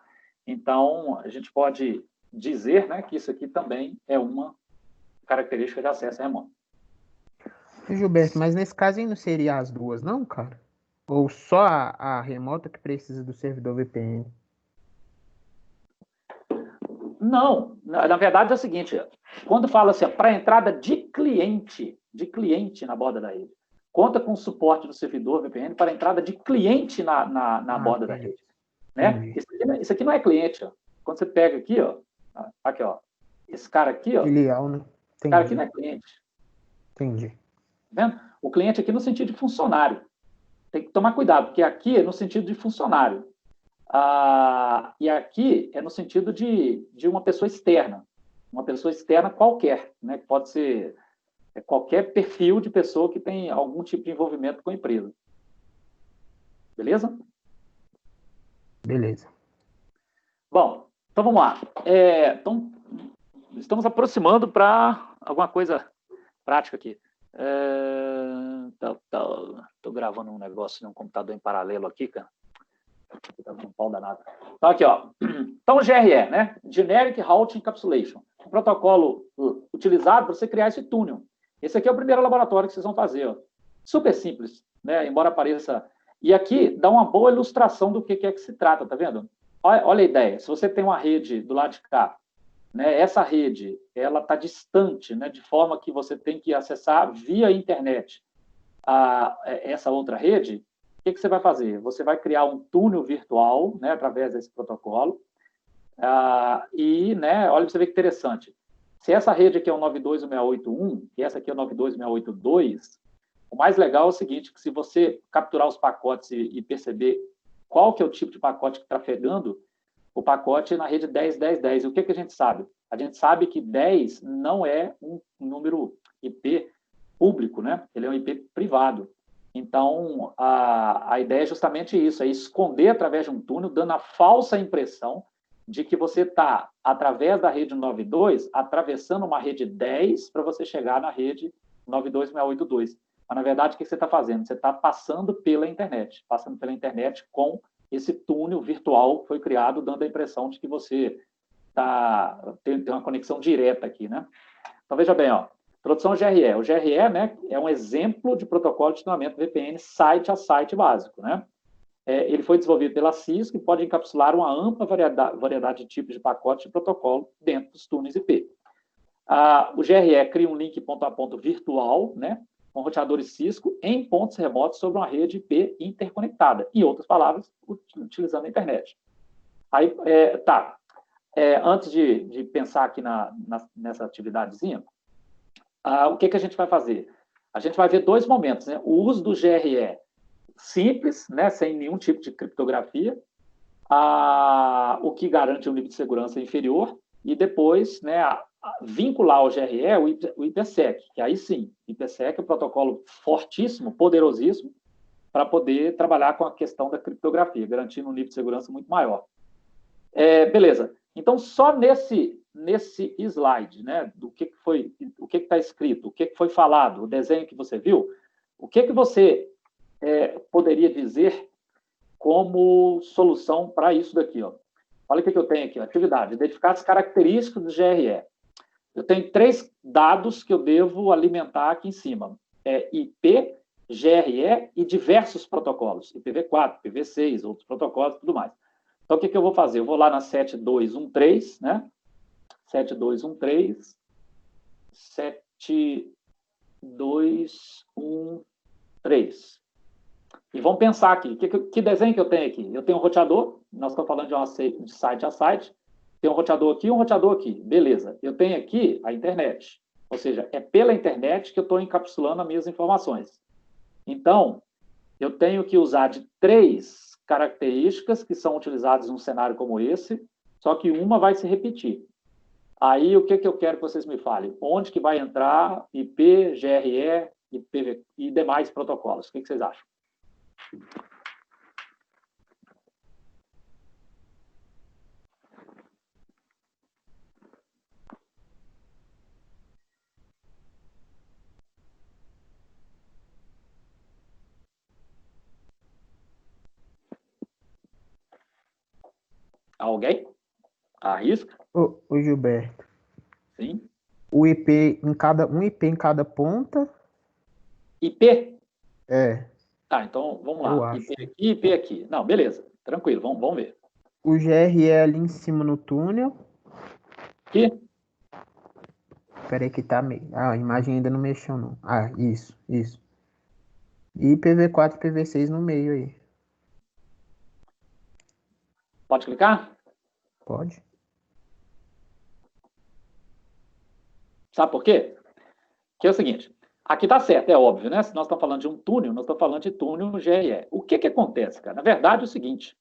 [SPEAKER 1] Então, a gente pode dizer, né, que isso aqui também é uma característica de acesso remoto.
[SPEAKER 4] Gilberto, mas nesse caso aí não seria as duas, não, cara? Ou só a remota que precisa do servidor VPN?
[SPEAKER 1] Não, na verdade é o seguinte, quando fala assim, para entrada de cliente na borda da rede, conta com o suporte do servidor VPN para entrada de cliente na borda da rede. Né? Isso aqui não é cliente. Ó. Quando você pega aqui, ó, esse cara aqui, ó,
[SPEAKER 4] filial, né?
[SPEAKER 1] Esse cara aqui não é cliente.
[SPEAKER 4] Entendi.
[SPEAKER 1] Tá vendo? O cliente aqui no sentido de funcionário. Tem que tomar cuidado, porque aqui é no sentido de funcionário. E aqui é no sentido de uma pessoa externa. Uma pessoa externa qualquer, né? Que pode ser qualquer perfil de pessoa que tem algum tipo de envolvimento com a empresa. Beleza?
[SPEAKER 4] Beleza.
[SPEAKER 1] Bom, então vamos lá. Então, estamos aproximando para alguma coisa prática aqui. Estou gravando um negócio num computador em paralelo aqui, cara. Está com um pau danado. Então, aqui, ó. Então, o GRE, né? Generic Routing Encapsulation. Um protocolo utilizado para você criar esse túnel. Esse aqui é o primeiro laboratório que vocês vão fazer, ó. Super simples, né? Embora pareça... E aqui dá uma boa ilustração do que é que se trata, tá vendo? Olha a ideia. Se você tem uma rede do lado de cá, né, essa rede, ela está distante, né, de forma que você tem que acessar via internet essa outra rede, o que você vai fazer? Você vai criar um túnel virtual, né, através desse protocolo, né, olha para você ver que interessante. Se essa rede aqui é o 92.168.1 e essa aqui é o 92.168.2, o mais legal é o seguinte, que se você capturar os pacotes e perceber qual que é o tipo de pacote que está trafegando, o pacote na rede 10.10.10. E o que a gente sabe? A gente sabe que 10 não é um número IP público, né? Ele é um IP privado. Então, a ideia é justamente isso, é esconder através de um túnel, dando a falsa impressão de que você está, através da rede 92, atravessando uma rede 10 para você chegar na rede 92.168.2. Mas, na verdade, o que você está fazendo? Você está passando pela internet com esse túnel virtual que foi criado, dando a impressão de que você tem uma conexão direta aqui, né? Então, veja bem, ó, introdução ao GRE. O GRE, né, é um exemplo de protocolo de treinamento VPN site a site básico, né? Ele foi desenvolvido pela Cisco e pode encapsular uma ampla variedade de tipos de pacotes de protocolo dentro dos túneis IP. O GRE cria um link ponto a ponto virtual, né, com roteadores Cisco em pontos remotos sobre uma rede IP interconectada. Em outras palavras, utilizando a internet. Aí, antes de pensar aqui nessa atividadezinha, o que a gente vai fazer? A gente vai ver dois momentos, né? O uso do GRE simples, né, sem nenhum tipo de criptografia, o que garante um nível de segurança inferior, e depois, né, vincular ao GRE o IPsec, que aí sim, o IPsec é um protocolo fortíssimo, poderosíssimo, para poder trabalhar com a questão da criptografia, garantindo um nível de segurança muito maior. Beleza. Então, só nesse slide, né, do que está escrito, o que foi falado, o desenho que você viu, o que você poderia dizer como solução para isso daqui, ó? Olha o que eu tenho aqui, ó, atividade, identificar as características do GRE. Eu tenho 3 dados que eu devo alimentar aqui em cima. IP, GRE e diversos protocolos. IPv4, IPv6, outros protocolos e tudo mais. Então, o que eu vou fazer? Eu vou lá na 7213, né? 7213, 2, 1, 3. E vamos pensar aqui, que desenho que eu tenho aqui? Eu tenho um roteador, nós estamos falando de site a site, tem um roteador aqui e um roteador aqui, beleza. Eu tenho aqui a internet, ou seja, é pela internet que eu estou encapsulando as minhas informações. Então, eu tenho que usar de 3 características que são utilizadas num cenário como esse, só que uma vai se repetir. Aí, o que eu quero que vocês me falem? Onde que vai entrar IP, GRE e demais protocolos? O que vocês acham? Alguém? Arrisca?
[SPEAKER 4] Ô, Gilberto,
[SPEAKER 1] Sim.
[SPEAKER 4] um IP em cada ponta?
[SPEAKER 1] IP?
[SPEAKER 4] É.
[SPEAKER 1] Tá, então vamos
[SPEAKER 4] Eu
[SPEAKER 1] lá.
[SPEAKER 4] acho.
[SPEAKER 1] IP aqui, IP aqui. Não, beleza. Tranquilo, vamos ver.
[SPEAKER 4] O GRE ali em cima no túnel.
[SPEAKER 1] Aqui?
[SPEAKER 4] Peraí que tá meio... a imagem ainda não mexeu, não. Ah, isso. E PV4 e PV6 no meio aí.
[SPEAKER 1] Pode clicar?
[SPEAKER 4] Pode.
[SPEAKER 1] Sabe por quê? Que é o seguinte, aqui tá certo, é óbvio, né? Se nós estamos falando de um túnel, nós estamos falando de túnel GRE. O que acontece, cara? Na verdade, é o seguinte,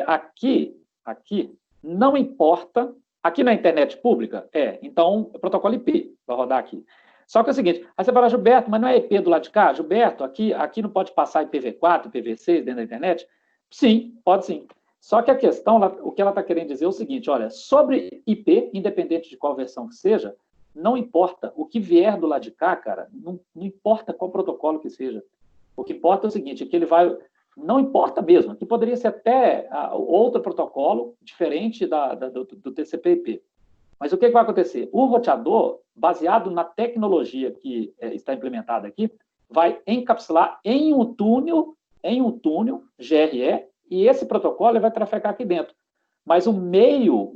[SPEAKER 1] aqui, não importa, aqui na internet pública, então, é protocolo IP, vai rodar aqui. Só que é o seguinte, aí você fala, Gilberto, mas não é IP do lado de cá? Gilberto, aqui não pode passar IPv4, IPv6 dentro da internet? Sim, pode sim. Só que a questão, o que ela está querendo dizer é o seguinte, olha, sobre IP, independente de qual versão que seja, não importa, o que vier do lado de cá, cara, não importa qual protocolo que seja. O que importa é o seguinte, que ele vai... Não importa mesmo, que poderia ser até outro protocolo diferente do TCP/IP. Mas o que vai acontecer? O roteador, baseado na tecnologia que está implementada aqui, vai encapsular em um túnel GRE, e esse protocolo vai trafegar aqui dentro. Mas o meio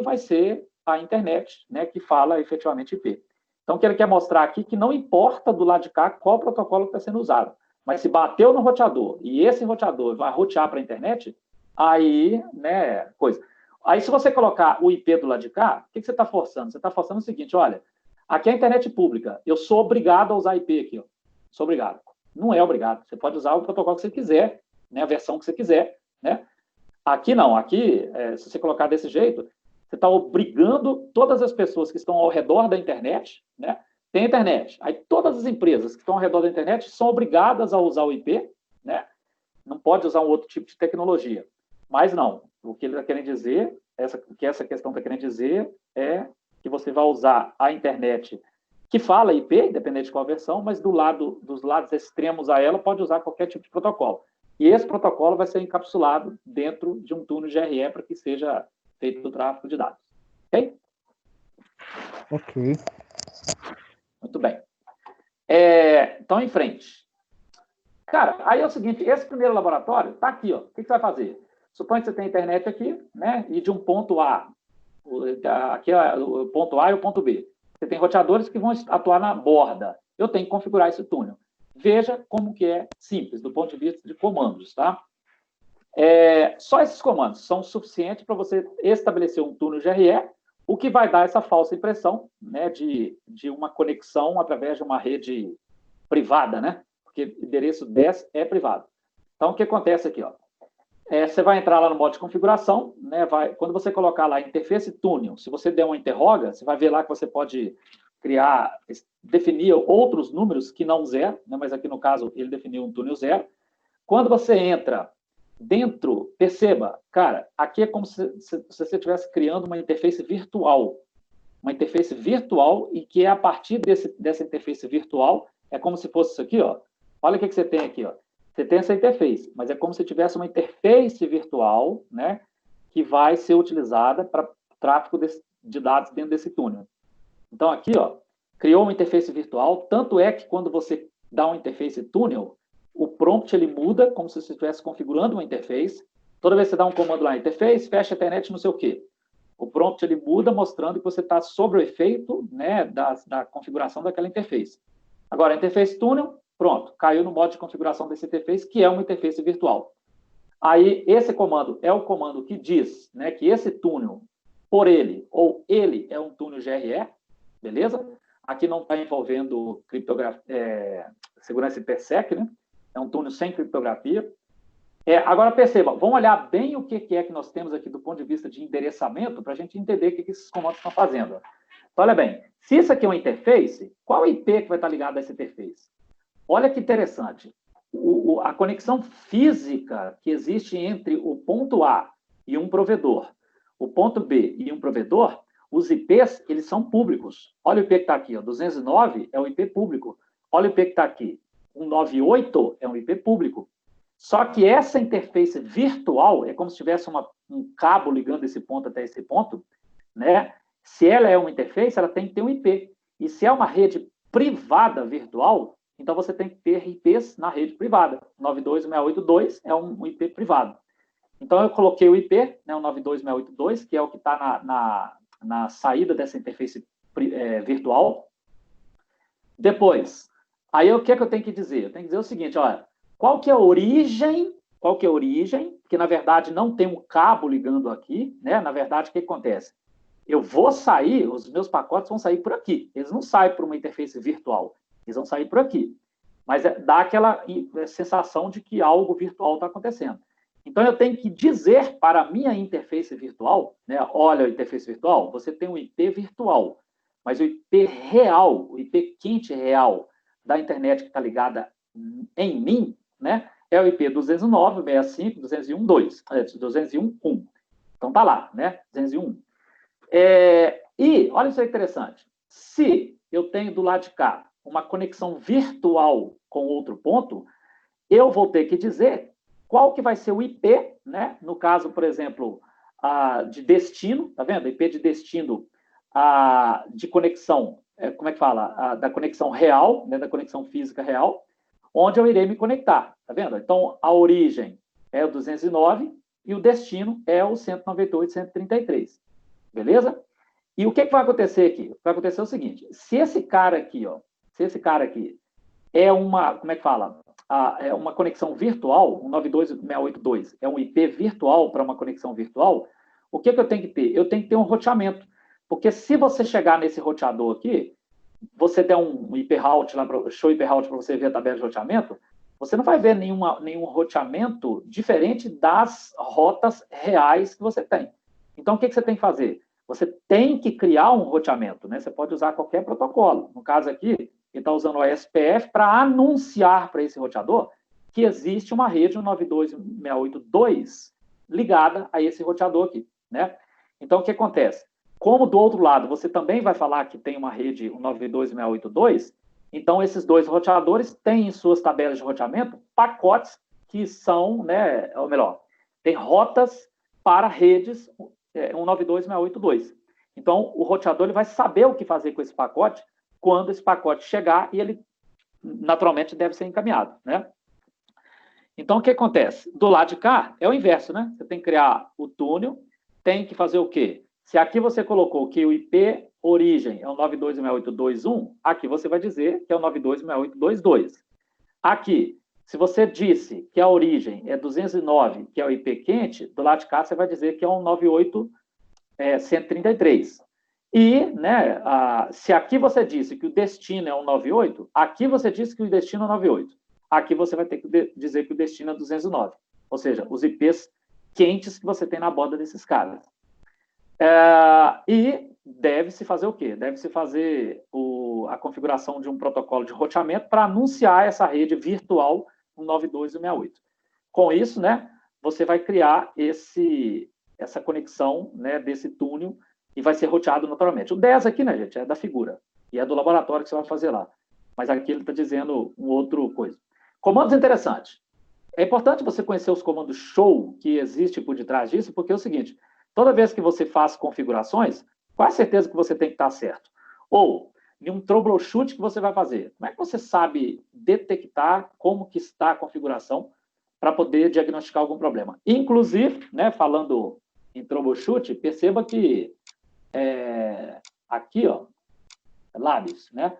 [SPEAKER 1] vai ser a internet, né, que fala efetivamente IP. Então, o que ele quer mostrar aqui é que não importa do lado de cá qual protocolo está sendo usado, mas se bateu no roteador e esse roteador vai rotear para a internet, aí, né, coisa. Aí, se você colocar o IP do lado de cá, o que você está forçando? Você está forçando o seguinte, olha, aqui é a internet pública, eu sou obrigado a usar IP aqui, ó. Sou obrigado. Não é obrigado, você pode usar o protocolo que você quiser, né, a versão que você quiser, né? Aqui não, aqui, se você colocar desse jeito, você está obrigando todas as pessoas que estão ao redor da internet, né? Tem internet. Aí todas as empresas que estão ao redor da internet são obrigadas a usar o IP, né? Não pode usar um outro tipo de tecnologia. Mas não. O que ele está querendo dizer, o que essa questão está querendo dizer é que você vai usar a internet que fala IP, independente de qual versão, mas dos lados extremos a ela pode usar qualquer tipo de protocolo. E esse protocolo vai ser encapsulado dentro de um túnel GRE para que seja feito o tráfego de dados. Ok?
[SPEAKER 4] Ok.
[SPEAKER 1] Muito bem. Então, em frente. Cara, aí é o seguinte, esse primeiro laboratório está aqui, ó. O que você vai fazer? Suponha que você tem internet aqui, né? E de um ponto A, aqui é o ponto A e o ponto B. Você tem roteadores que vão atuar na borda. Eu tenho que configurar esse túnel. Veja como que é simples, do ponto de vista de comandos, tá? Só esses comandos são suficientes para você estabelecer um túnel GRE, o que vai dar essa falsa impressão, né, de uma conexão através de uma rede privada, né? Porque o endereço 10 é privado. Então, o que acontece aqui, ó? Você vai entrar lá no modo de configuração, né? Quando você colocar lá interface túnel, se você der uma interroga, você vai ver lá que você pode definir outros números que não 0, né? Mas aqui no caso ele definiu um túnel 0. Quando você entra dentro, perceba, cara, aqui é como se você estivesse criando uma interface virtual. Uma interface virtual e que a partir dessa interface virtual, é como se fosse isso aqui, ó. Olha o que você tem aqui, ó. Você tem essa interface, mas é como se tivesse uma interface virtual, né, que vai ser utilizada para tráfego de dados dentro desse túnel. Então, aqui, ó, criou uma interface virtual, tanto é que quando você dá uma interface túnel, o prompt ele muda, como se você estivesse configurando uma interface. Toda vez que você dá um comando lá, interface, fecha a internet, não sei o quê. O prompt ele muda mostrando que você está sob o efeito, né, da configuração daquela interface. Agora, a interface túnel, pronto, caiu no modo de configuração dessa interface, que é uma interface virtual. Aí, esse comando é o comando que diz, né, que esse túnel, por ele, ou ele é um túnel GRE, beleza? Aqui não está envolvendo segurança IPsec, né? É um túnel sem criptografia. Agora, perceba, vamos olhar bem o que é que nós temos aqui do ponto de vista de endereçamento, para a gente entender o que esses comandos estão fazendo. Então, olha bem, se isso aqui é uma interface, qual IP que vai estar ligado a essa interface? Olha que interessante. A conexão física que existe entre o ponto A e um provedor, o ponto B e um provedor, os IPs, eles são públicos. Olha o IP que está aqui, ó, 209 é o IP público. Olha o IP que está aqui, 198 é um IP público. Só que essa interface virtual, é como se tivesse um cabo ligando esse ponto até esse ponto, né? Se ela é uma interface, ela tem que ter um IP. E se é uma rede privada virtual, então você tem que ter IPs na rede privada. 92682 é um IP privado. Então eu coloquei o IP, né, o 92682, que é o que está na saída dessa interface virtual. Depois, aí o que é que eu tenho que dizer? Eu tenho que dizer o seguinte, olha, qual que é a origem? Porque na verdade não tem um cabo ligando aqui, né? Na verdade, o que acontece? Eu vou sair, os meus pacotes vão sair por aqui. Eles não saem por uma interface virtual. Eles vão sair por aqui. Mas dá aquela sensação de que algo virtual está acontecendo. Então, eu tenho que dizer para a minha interface virtual, né? Olha, a interface virtual, você tem um IP virtual, mas o IP real, o IP quente real da internet que está ligada em mim, né? É o IP 209.65.201.201.1. Então, tá lá, né? 201. E, olha isso aí interessante. Se eu tenho do lado de cá uma conexão virtual com outro ponto, eu vou ter que dizer qual que vai ser o IP, né? No caso, por exemplo, de destino, tá vendo? IP de destino de conexão, como é que fala? Da conexão real, né? Da conexão física real, onde eu irei me conectar, tá vendo? Então, a origem é o 209 e o destino é o 198.133, beleza? E o que vai acontecer aqui? Vai acontecer o seguinte, se esse cara aqui é uma, como é que fala? É uma conexão virtual, um 92682 é um IP virtual para uma conexão virtual, o que eu tenho que ter? Eu tenho que ter um roteamento, porque se você chegar nesse roteador aqui, você der um IP route lá, show IP route para você ver a tabela de roteamento, você não vai ver nenhum roteamento diferente das rotas reais que você tem. Então, o que você tem que fazer? Você tem que criar um roteamento, né? Você pode usar qualquer protocolo. No caso aqui, ele está usando o SPF para anunciar para esse roteador que existe uma rede 92682 ligada a esse roteador aqui, né? Então, o que acontece? Como do outro lado você também vai falar que tem uma rede 92682, então esses dois roteadores têm em suas tabelas de roteamento pacotes que são, né, ou melhor, tem rotas para redes 192.682. Então, o roteador ele vai saber o que fazer com esse pacote quando esse pacote chegar e ele, naturalmente, deve ser encaminhado, né? Então, o que acontece? Do lado de cá, é o inverso, né? Você tem que criar o túnel, tem que fazer o quê? Se aqui você colocou que o IP origem é o 92682.1, aqui você vai dizer que é o 92682.2. Aqui, se você disse que a origem é 209, que é o IP quente, do lado de cá você vai dizer que é um 98.133. E, né, se aqui você disse que o destino é um 98, aqui você disse que o destino é 98. Aqui você vai ter que dizer que o destino é 209. Ou seja, os IPs quentes que você tem na borda desses caras. E deve-se fazer o quê? Deve-se fazer a configuração de um protocolo de roteamento para anunciar essa rede virtual 192.168. Com isso, né, você vai criar essa conexão, né, desse túnel e vai ser roteado naturalmente. O 10 aqui, né, gente, é da figura e é do laboratório que você vai fazer lá. Mas aqui ele está dizendo um outro coisa. Comandos interessantes. É importante você conhecer os comandos show que existem por detrás disso, porque é o seguinte, toda vez que você faz configurações, qual é a certeza que você tem que estar certo? Ou, em um troubleshoot que você vai fazer, como é que você sabe detectar como que está a configuração para poder diagnosticar algum problema? Inclusive, né, falando em troubleshoot, perceba que aqui, ó, Labs, né?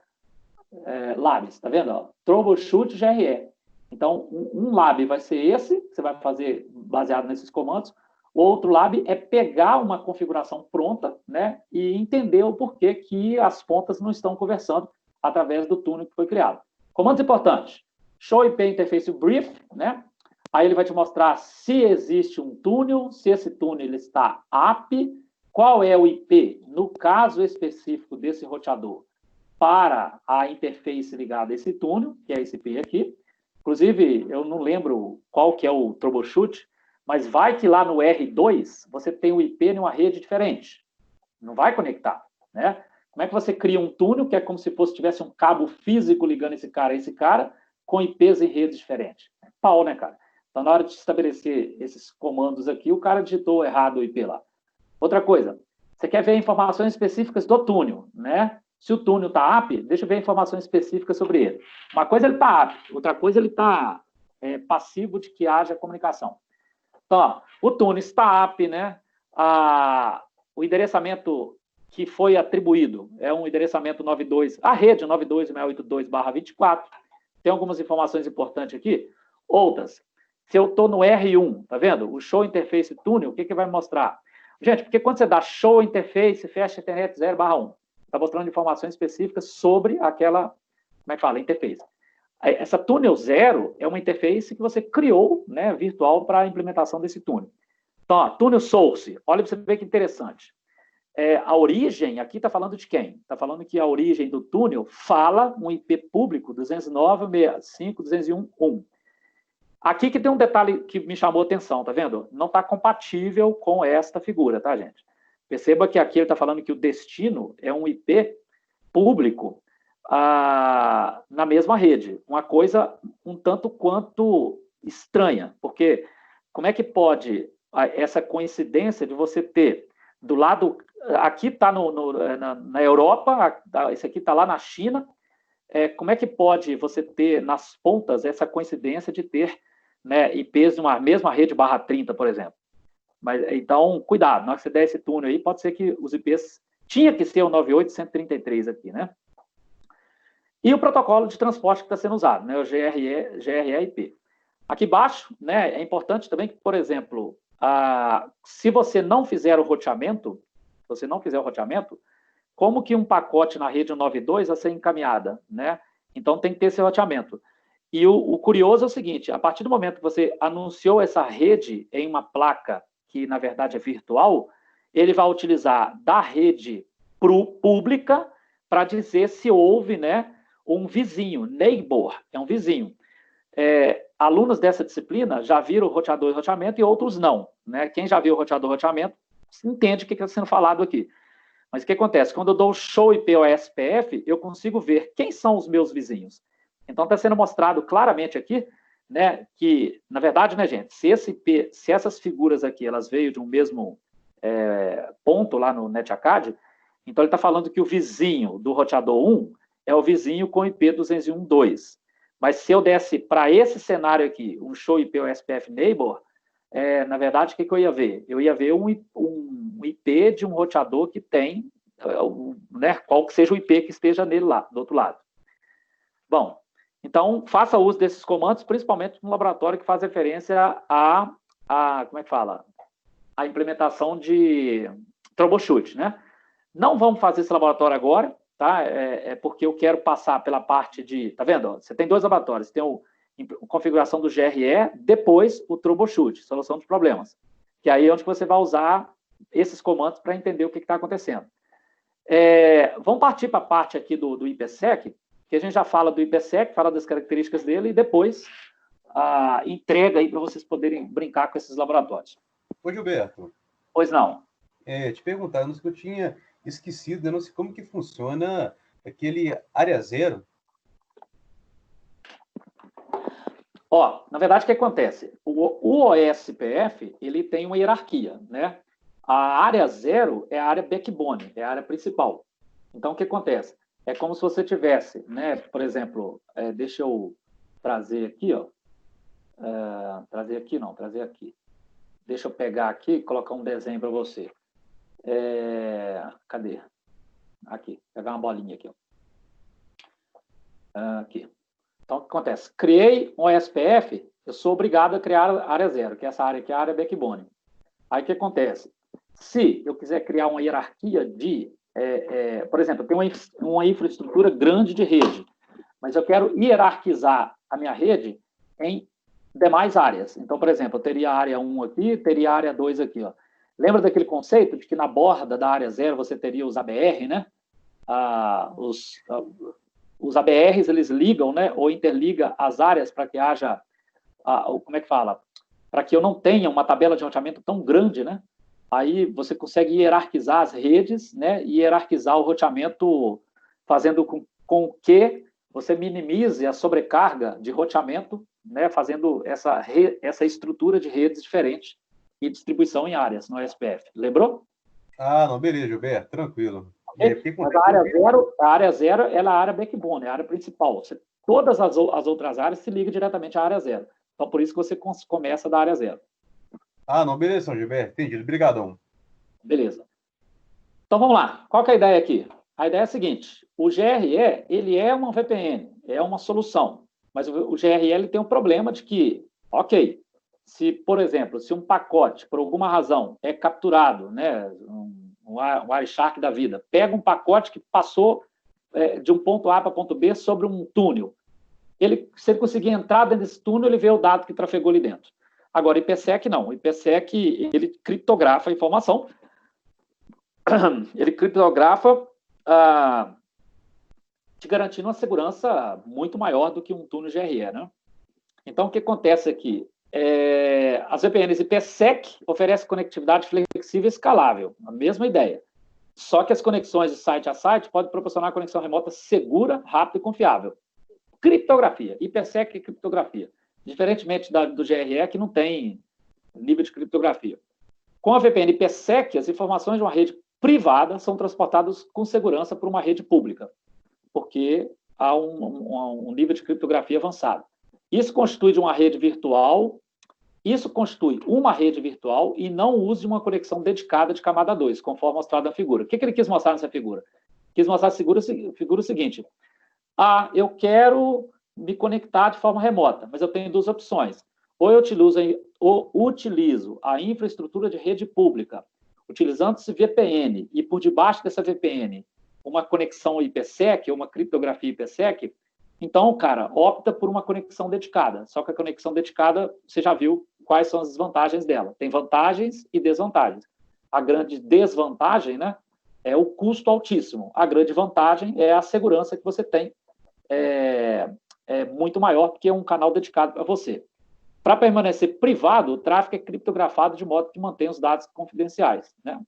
[SPEAKER 1] Labs, tá vendo? Ó? Troubleshoot GRE. Então, um lab vai ser esse, que você vai fazer baseado nesses comandos. O outro lab é pegar uma configuração pronta, né, e entender o porquê que as pontas não estão conversando através do túnel que foi criado. Comandos importantes. Show IP Interface Brief, né? Aí ele vai te mostrar se existe um túnel, se esse túnel ele está AP, qual é o IP, no caso específico desse roteador, para a interface ligada a esse túnel, que é esse IP aqui. Inclusive, eu não lembro qual que é o troubleshoot, mas vai que lá no R2 você tem o IP em uma rede diferente. Não vai conectar, né? Como é que você cria um túnel, que é como se tivesse um cabo físico ligando esse cara a esse cara, com IPs em redes diferentes? É pau, né, cara? Então, na hora de estabelecer esses comandos aqui, o cara digitou errado o IP lá. Outra coisa, você quer ver informações específicas do túnel, né? Se o túnel está AP, deixa eu ver informações específicas sobre ele. Uma coisa ele está AP, outra coisa ele está passivo de que haja comunicação. Então, ó, o túnel está AP, né? O endereçamento que foi atribuído é um endereçamento 92, a rede 92.182/24. Tem algumas informações importantes aqui. Outras, se eu estou no R1, tá vendo? O Show Interface Túnel, o que vai mostrar? Gente, porque quando você dá Show Interface, fecha Internet 0/1, está mostrando informações específicas sobre aquela, como é que fala, interface. Essa túnel 0 é uma interface que você criou, né, virtual, para a implementação desse túnel. Então, ó, túnel source, olha para você ver que interessante. A origem, aqui está falando de quem? Está falando que a origem do túnel fala um IP público 209.165.201.1. Aqui que tem um detalhe que me chamou a atenção, tá vendo? Não está compatível com esta figura, tá, gente? Perceba que aqui ele está falando que o destino é um IP público na mesma rede. Uma coisa um tanto quanto estranha, porque como é que pode essa coincidência de você ter do lado... Aqui está na Europa, esse aqui está lá na China. Como é que pode você ter nas pontas essa coincidência de ter, né, IPs de uma mesma rede /30, por exemplo? Mas, então, cuidado, na hora que você der esse túnel aí, pode ser que os IPs... Tinha que ser o 98.133 aqui, né? E o protocolo de transporte que está sendo usado, né? O GRE-IP. Aqui embaixo, né, é importante também que, por exemplo, se você não fizer o roteamento, como que um pacote na rede 192 vai ser encaminhada, né? Então, tem que ter esse roteamento. E o curioso é o seguinte, a partir do momento que você anunciou essa rede em uma placa que, na verdade, é virtual, ele vai utilizar da rede pública para dizer se houve, né, um vizinho, neighbor, é um vizinho. Alunos dessa disciplina já viram o roteador e roteamento e outros não, né? Quem já viu o roteador e roteamento entende o que está sendo falado aqui. Mas o que acontece? Quando eu dou o show IP ou SPF, eu consigo ver quem são os meus vizinhos. Então, está sendo mostrado claramente aqui, né, que, na verdade, né, gente, se essas figuras aqui, elas veio de um mesmo ponto lá no NetAcad, então ele está falando que o vizinho do roteador 1 é o vizinho com IP 201.2. Mas se eu desse para esse cenário aqui, um show IP ou SPF neighbor, na verdade, o que eu ia ver? Eu ia ver um IP de um roteador que tem, né, qual que seja o IP que esteja nele lá, do outro lado. Bom, então, faça uso desses comandos, principalmente no laboratório que faz referência como é que fala? A implementação de troubleshoot, né? Não vamos fazer esse laboratório agora, tá? Porque eu quero passar pela parte de... Tá vendo? Você tem dois laboratórios, tem a configuração do GRE, depois o troubleshoot, solução de problemas. Que aí é onde você vai usar esses comandos para entender o que está acontecendo. Vamos partir para a parte aqui do IPsec, que a gente já fala do IPsec, fala das características dele, e depois entrega aí para vocês poderem brincar com esses laboratórios.
[SPEAKER 7] Ô, Gilberto.
[SPEAKER 1] Pois não.
[SPEAKER 7] Te perguntar, não sei que eu tinha esquecido, eu não sei como que funciona aquele área zero.
[SPEAKER 1] Ó, na verdade, o que acontece? O OSPF, ele tem uma hierarquia, né? A área zero é a área backbone, é a área principal. Então, o que acontece? É como se você tivesse, né? Por exemplo, deixa eu trazer aqui, ó. Trazer aqui. Deixa eu pegar aqui e colocar um desenho para você. Cadê? Aqui, pegar uma bolinha aqui. Aqui. Então, o que acontece? Criei um SPF, eu sou obrigado a criar a área 0, que é essa área aqui, a área backbone. Aí, o que acontece? Se eu quiser criar uma hierarquia de... por exemplo, eu tenho uma infraestrutura grande de rede, mas eu quero hierarquizar a minha rede em demais áreas. Então, por exemplo, eu teria a área 1 aqui, teria a área 2 aqui. Ó. Lembra daquele conceito de que na borda da área 0 você teria os ABR, né? Os ABRs, eles ligam, né? Ou interligam as áreas para que haja... como é que fala? Para que eu não tenha uma tabela de roteamento tão grande, né? Aí você consegue hierarquizar as redes, né? E hierarquizar o roteamento, fazendo com que você minimize a sobrecarga de roteamento, né? Fazendo essa estrutura de redes diferente e distribuição em áreas no SPF. Lembrou?
[SPEAKER 7] Não, beleza, Gilberto, tranquilo.
[SPEAKER 1] Mas a área 0 ela é a área backbone, é a área principal. Todas as outras áreas se ligam diretamente à área 0. Então, por isso que você começa da área 0.
[SPEAKER 7] Não, beleza, São Gilberto, entendido. Obrigadão.
[SPEAKER 1] Beleza. Então, vamos lá. Qual que é a ideia aqui? A ideia é a seguinte, o GRE, ele é uma VPN, é uma solução, mas o GRE ele tem um problema de que, ok, se, por exemplo, se um pacote, por alguma razão, é capturado, né, um Wireshark da vida, pega um pacote que passou de um ponto A para ponto B sobre um túnel. Se ele conseguir entrar dentro desse túnel, ele vê o dado que trafegou ali dentro. Agora, o IPsec não. O IPsec, ele criptografa a informação, ele criptografa te garantindo uma segurança muito maior do que um túnel GRE, né? Então, o que acontece aqui? As VPNs IPsec oferecem conectividade flexível e escalável, a mesma ideia. Só que as conexões de site a site podem proporcionar conexão remota segura, rápida e confiável. Criptografia, IPsec e criptografia. Diferentemente do GRE, que não tem nível de criptografia. Com a VPN IPsec, as informações de uma rede privada são transportadas com segurança para uma rede pública, porque há um nível de criptografia avançado. Isso constitui uma rede virtual e não use uma conexão dedicada de camada 2, conforme mostrado na figura. O que ele quis mostrar nessa figura? Quis mostrar na figura o seguinte: eu quero me conectar de forma remota, mas eu tenho duas opções. Ou eu utilizo a infraestrutura de rede pública, utilizando esse VPN, e por debaixo dessa VPN, uma conexão IPsec, ou uma criptografia IPsec, então, cara, opta por uma conexão dedicada. Só que a conexão dedicada, você já viu quais são as desvantagens dela. Tem vantagens e desvantagens. A grande desvantagem, né, é o custo altíssimo. A grande vantagem é a segurança que você tem. É muito maior porque é um canal dedicado para você. Para permanecer privado, o tráfego é criptografado de modo que mantém os dados confidenciais, né?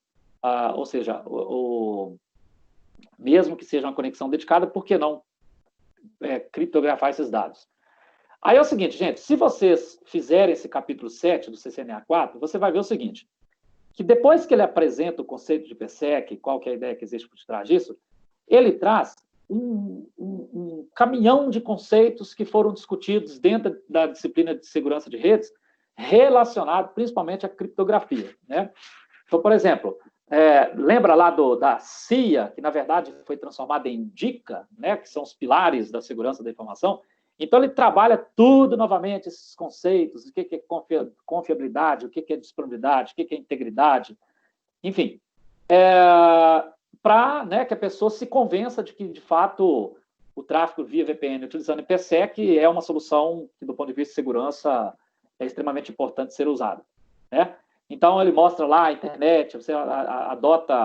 [SPEAKER 1] Ou seja, mesmo que seja uma conexão dedicada, por que não criptografar esses dados? Aí é o seguinte, gente, se vocês fizerem esse capítulo 7 do CCNA 4, você vai ver o seguinte, que depois que ele apresenta o conceito de IPsec, qual que é a ideia que existe por trás disso, ele traz um caminhão de conceitos que foram discutidos dentro da disciplina de segurança de redes, relacionado principalmente à criptografia, né? Então, por exemplo, lembra lá da CIA, que na verdade foi transformada em DICA, né, que são os pilares da segurança da informação? Então, ele trabalha tudo novamente, esses conceitos, o que é confiabilidade, o que é disponibilidade, o que é integridade, enfim, para, né, que a pessoa se convença de que, de fato, o tráfego via VPN utilizando IPsec é uma solução que, do ponto de vista de segurança, é extremamente importante ser usada, né? Então, ele mostra lá a internet, você adota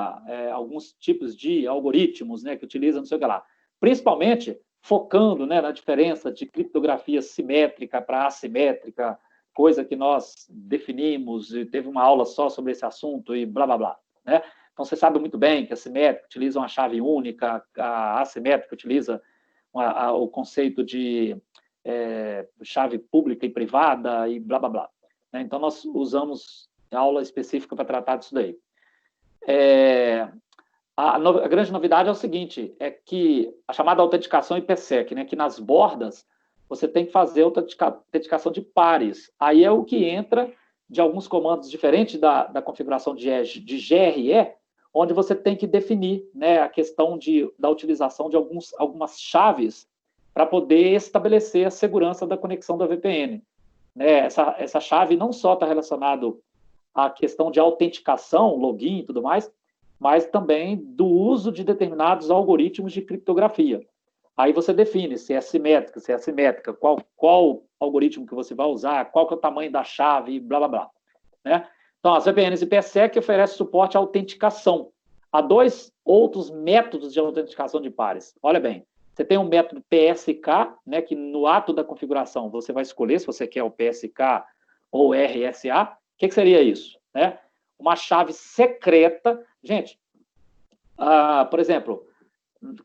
[SPEAKER 1] alguns tipos de algoritmos, né, que utilizam não sei o que lá. Principalmente focando, né, na diferença de criptografia simétrica para assimétrica, coisa que nós definimos, e teve uma aula só sobre esse assunto e blá, blá, blá, né? Então, você sabe muito bem que a simétrica utiliza uma chave única, a assimétrica utiliza o conceito de chave pública e privada e blá, blá, blá. Então, nós usamos aula específica para tratar disso daí. A grande novidade é o seguinte, é que a chamada autenticação IPsec, né, que nas bordas você tem que fazer autenticação de pares. Aí é o que entra de alguns comandos diferentes da configuração de GRE, onde você tem que definir, né, a questão da utilização de algumas chaves para poder estabelecer a segurança da conexão da VPN. Né? Essa chave não só está relacionada à questão de autenticação, login e tudo mais, mas também do uso de determinados algoritmos de criptografia. Aí você define se é simétrica, se é assimétrica, qual algoritmo que você vai usar, qual que é o tamanho da chave, blá, blá, blá. Né? Então, as VPNs IPsec oferecem suporte à autenticação. Há 2 outros métodos de autenticação de pares. Olha bem, você tem um método PSK, né, que no ato da configuração você vai escolher se você quer o PSK ou RSA. O que seria isso? Né? Uma chave secreta. Gente, por exemplo,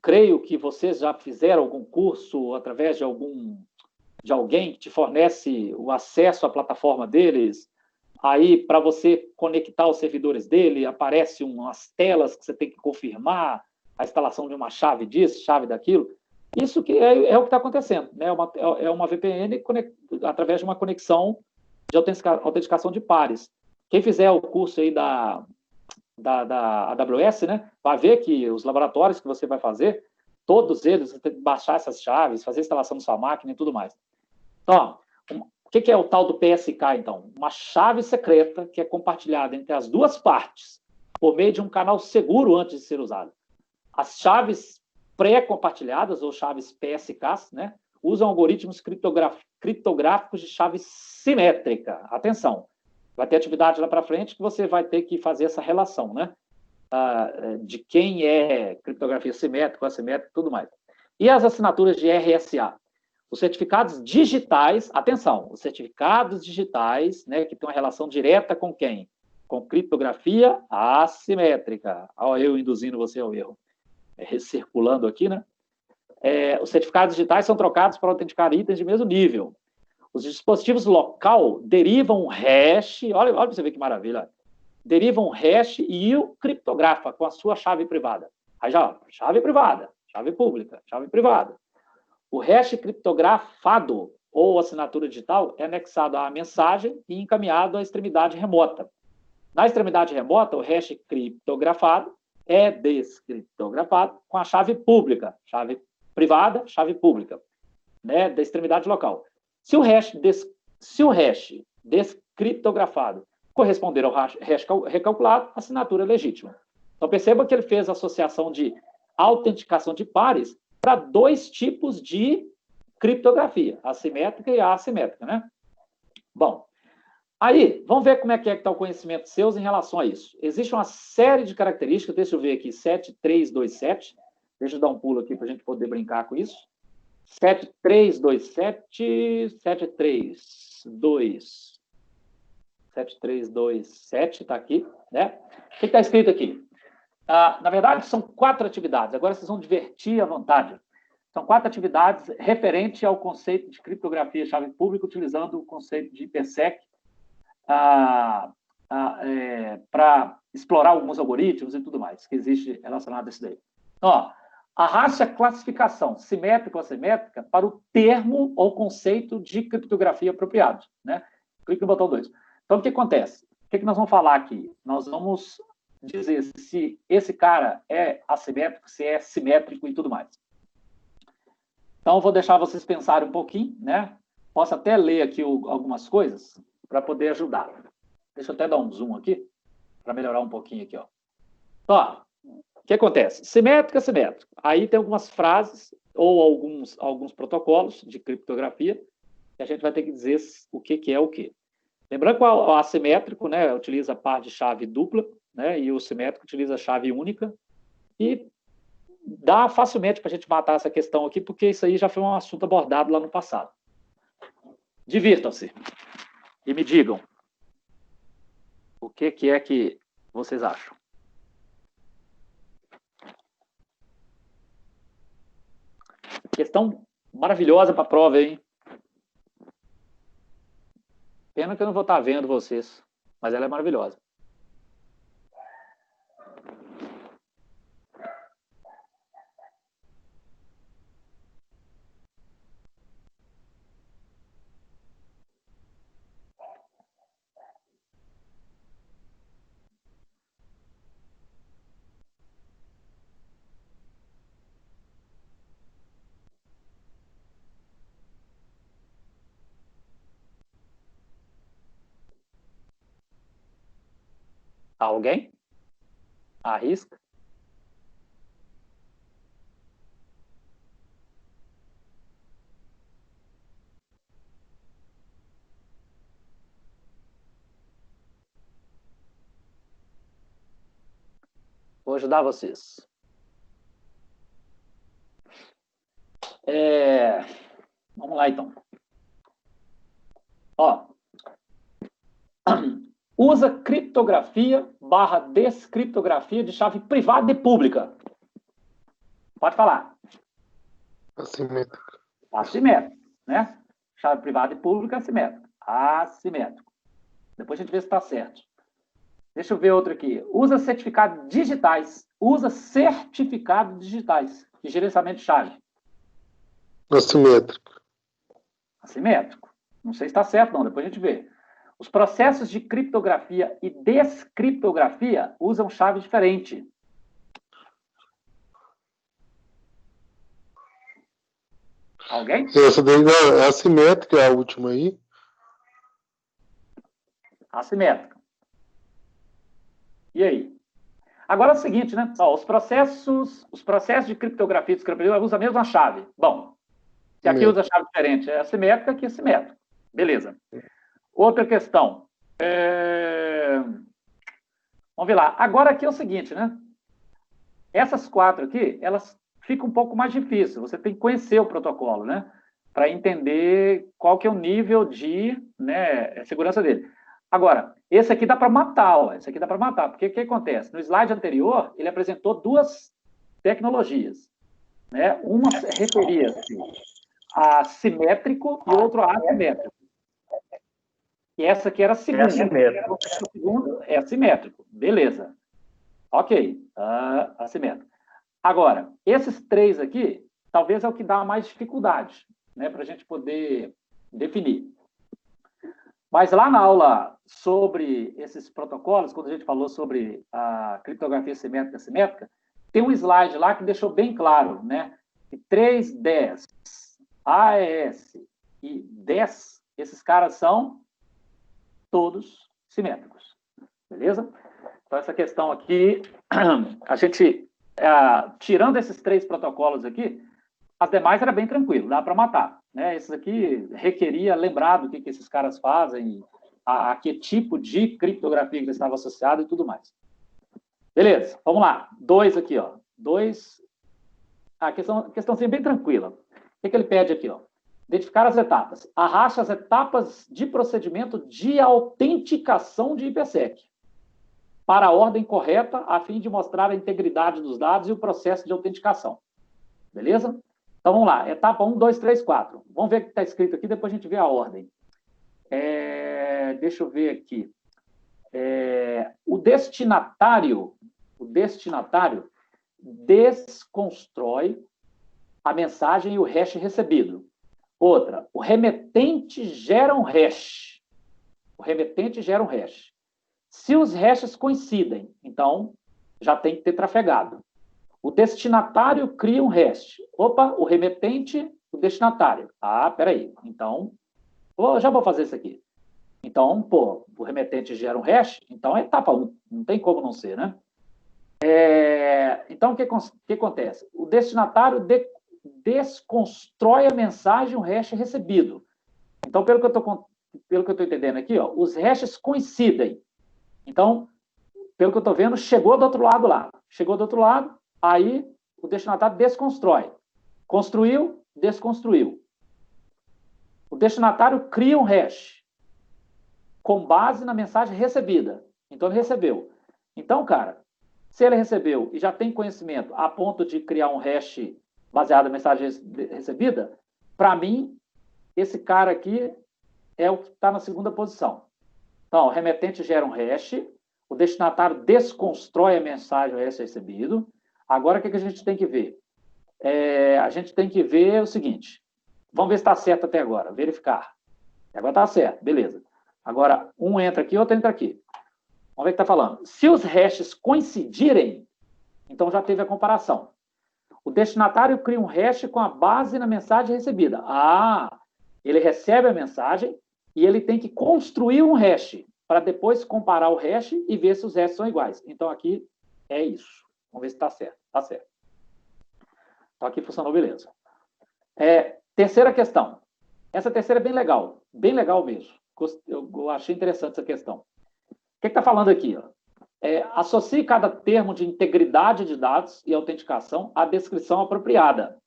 [SPEAKER 1] creio que vocês já fizeram algum curso através de alguém que te fornece o acesso à plataforma deles. Aí, para você conectar os servidores dele, aparecem umas telas que você tem que confirmar a instalação de uma chave disso, chave daquilo. Isso que é o que está acontecendo, né? É uma VPN através de uma conexão de autenticação de pares. Quem fizer o curso aí da AWS, né, vai ver que os laboratórios que você vai fazer, todos eles, você tem que baixar essas chaves, fazer a instalação na sua máquina e tudo mais. Então, o que é o tal do PSK, então? Uma chave secreta que é compartilhada entre as duas partes por meio de um canal seguro antes de ser usado. As chaves pré-compartilhadas, ou chaves PSKs, né, usam algoritmos criptográficos de chave simétrica. Atenção, vai ter atividade lá para frente que você vai ter que fazer essa relação, né, de quem é criptografia simétrica, assimétrica e tudo mais. E as assinaturas de RSA? Os certificados digitais, atenção, os certificados digitais, né, que têm uma relação direta com quem? Com criptografia assimétrica. Olha eu induzindo você ao erro. Recirculando aqui, né? Os certificados digitais são trocados para autenticar itens de mesmo nível. Os dispositivos local derivam um hash, olha para você ver que maravilha, derivam um hash e o criptografa com a sua chave privada. Aí já, chave privada, chave pública, chave privada. O hash criptografado ou assinatura digital é anexado à mensagem e encaminhado à extremidade remota. Na extremidade remota, o hash criptografado é descriptografado com a chave pública, chave privada, chave pública, né, da extremidade local. Se o hash descriptografado corresponder ao hash recalculado, a assinatura é legítima. Então, perceba que ele fez a associação de autenticação de pares para 2 tipos de criptografia, assimétrica e assimétrica, né? Bom, aí, vamos ver como é que está o conhecimento seus em relação a isso. Existe uma série de características, deixa eu ver aqui, 7327, deixa eu dar um pulo aqui para a gente poder brincar com isso. 7327, está aqui, né? O que está escrito aqui? Na verdade, são 4 atividades, agora vocês vão divertir à vontade. São 4 atividades referentes ao conceito de criptografia chave pública, utilizando o conceito de IPsec, para explorar alguns algoritmos e tudo mais que existe relacionado a isso daí. Ó, arraste a classificação simétrica ou assimétrica para o termo ou conceito de criptografia apropriado. Né? Clique no botão 2. Então, o que acontece? O que nós vamos falar aqui? Nós vamos dizer se esse cara é assimétrico, se é simétrico e tudo mais. Então, eu vou deixar vocês pensarem um pouquinho, né? Posso até ler aqui algumas coisas para poder ajudar. Deixa eu até dar um zoom aqui, para melhorar um pouquinho aqui. Ó. Então, ó, o que acontece? Simétrica, simétrica. Aí tem algumas frases ou alguns protocolos de criptografia que a gente vai ter que dizer o que é o que. Lembrando que o assimétrico, né, utiliza par de chave dupla, né, e o simétrico utiliza chave única. E dá facilmente para a gente matar essa questão aqui, porque isso aí já foi um assunto abordado lá no passado. Divirtam-se e me digam o que é que vocês acham. Questão maravilhosa para a prova, hein? Pena que eu não vou estar vendo vocês, mas ela é maravilhosa. Alguém? Arrisca? Vou ajudar vocês. Vamos lá, então. Ó. Usa criptografia / descriptografia de chave privada e pública. Pode falar.
[SPEAKER 9] Assimétrico.
[SPEAKER 1] Assimétrico, né? Chave privada e pública, assimétrico. Assimétrico. Depois a gente vê se está certo. Deixa eu ver outro aqui. Usa certificados digitais. Usa certificados digitais de gerenciamento de chave.
[SPEAKER 9] Assimétrico.
[SPEAKER 1] Assimétrico. Não sei se está certo, não. Depois a gente vê. Os processos de criptografia e descriptografia usam chave diferente. Alguém?
[SPEAKER 9] Essa daí é assimétrica, a última aí.
[SPEAKER 1] Assimétrica. E aí? Agora é o seguinte, né? Ó, os processos de criptografia e descriptografia usam a mesma chave. Bom, se aqui usa chave diferente, é assimétrica, aqui é assimétrica. Beleza. Outra questão. Vamos ver lá. Agora aqui é o seguinte, né? Essas 4 aqui, elas ficam um pouco mais difíceis. Você tem que conhecer o protocolo, né? Para entender qual que é o nível de, né, segurança dele. Agora, esse aqui dá para matar, ó. Esse aqui dá para matar. Porque o que acontece? No slide anterior, ele apresentou 2 tecnologias, né? Uma referia-se a simétrico e outro a assimétrico. E essa aqui era a segunda. O segundo é assimétrico. Beleza. Ok. Assimétrico. Agora, esses 3 aqui, talvez é o que dá mais dificuldade, né, para a gente poder definir. Mas lá na aula sobre esses protocolos, quando a gente falou sobre a criptografia simétrica e assimétrica, tem um slide lá que deixou bem claro, né, que 3DES, AES e DES, esses caras são todos simétricos. Beleza? Então, essa questão aqui, a gente, tirando esses 3 protocolos aqui, as demais era bem tranquilo, dá para matar, né? Esses aqui requeria lembrar do que esses caras fazem, a que tipo de criptografia que eles estavam associados e tudo mais. Beleza, vamos lá. 2 aqui, ó. 2, a questãozinha bem tranquila. O que ele pede aqui, ó? Identificar as etapas. Arraste as etapas de procedimento de autenticação de IPsec para a ordem correta, a fim de mostrar a integridade dos dados e o processo de autenticação. Beleza? Então, vamos lá. Etapa 1, 2, 3, 4. Vamos ver o que está escrito aqui, depois a gente vê a ordem. Deixa eu ver aqui. O destinatário desconstrói a mensagem e o hash recebido. Outra, o remetente gera um hash. Se os hashes coincidem, então já tem que ter trafegado. O destinatário cria um hash. Opa, o remetente, o destinatário. Peraí. Então, já vou fazer isso aqui. Então, pô, o remetente gera um hash, então é etapa 1. Não tem como não ser, né? Então, o que acontece? O destinatário desconstrói a mensagem, o hash recebido. Então, pelo que eu estou entendendo aqui, ó, os hashes coincidem. Então, pelo que eu estou vendo, chegou do outro lado lá. Chegou do outro lado, aí o destinatário desconstrói. Construiu, desconstruiu. O destinatário cria um hash com base na mensagem recebida. Então, ele recebeu. Então, cara, se ele recebeu e já tem conhecimento a ponto de criar um hash baseado na mensagem recebida, para mim, esse cara aqui é o que está na segunda posição. Então, o remetente gera um hash, o destinatário desconstrói a mensagem, o hash recebido. Agora, o que a gente tem que ver? A gente tem que ver o seguinte. Vamos ver se está certo até agora. Verificar. Agora está certo, beleza. Agora, um entra aqui, outro entra aqui. Vamos ver o que está falando. Se os hashes coincidirem, então já teve a comparação. O destinatário cria um hash com a base na mensagem recebida. Ele recebe a mensagem e ele tem que construir um hash. para depois comparar o hash e ver se os hashes são iguais. Então, aqui é isso. Vamos ver se está certo. Está certo. Então, aqui funcionou, beleza. Terceira questão. Essa terceira é bem legal mesmo. Eu achei interessante essa questão. O que está falando aqui? Ó? Associe cada termo de integridade de dados e autenticação à descrição apropriada.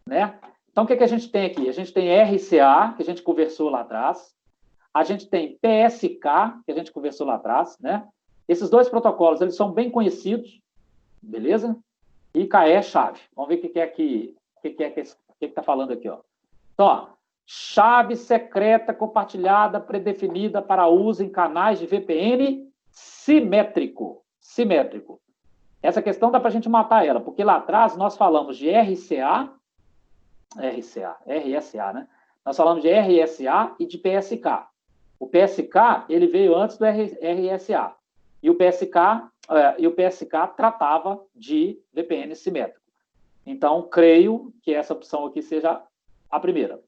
[SPEAKER 1] Né? Então, o que a gente tem aqui? A gente tem RCA, que a gente conversou lá atrás. A gente tem PSK, que a gente conversou lá atrás. Né? Esses dois protocolos, eles são bem conhecidos. Beleza? E KE é chave. Vamos ver o que está falando aqui. Ó. Então, ó, chave secreta compartilhada predefinida para uso em canais de VPN simétrico. Simétrico. Essa questão dá para a gente matar ela, porque lá atrás nós falamos de RSA, né? Nós falamos de RSA e de PSK. O PSK, ele veio antes do RSA. E o PSK tratava de VPN simétrico. Então, creio que essa opção aqui seja a primeira.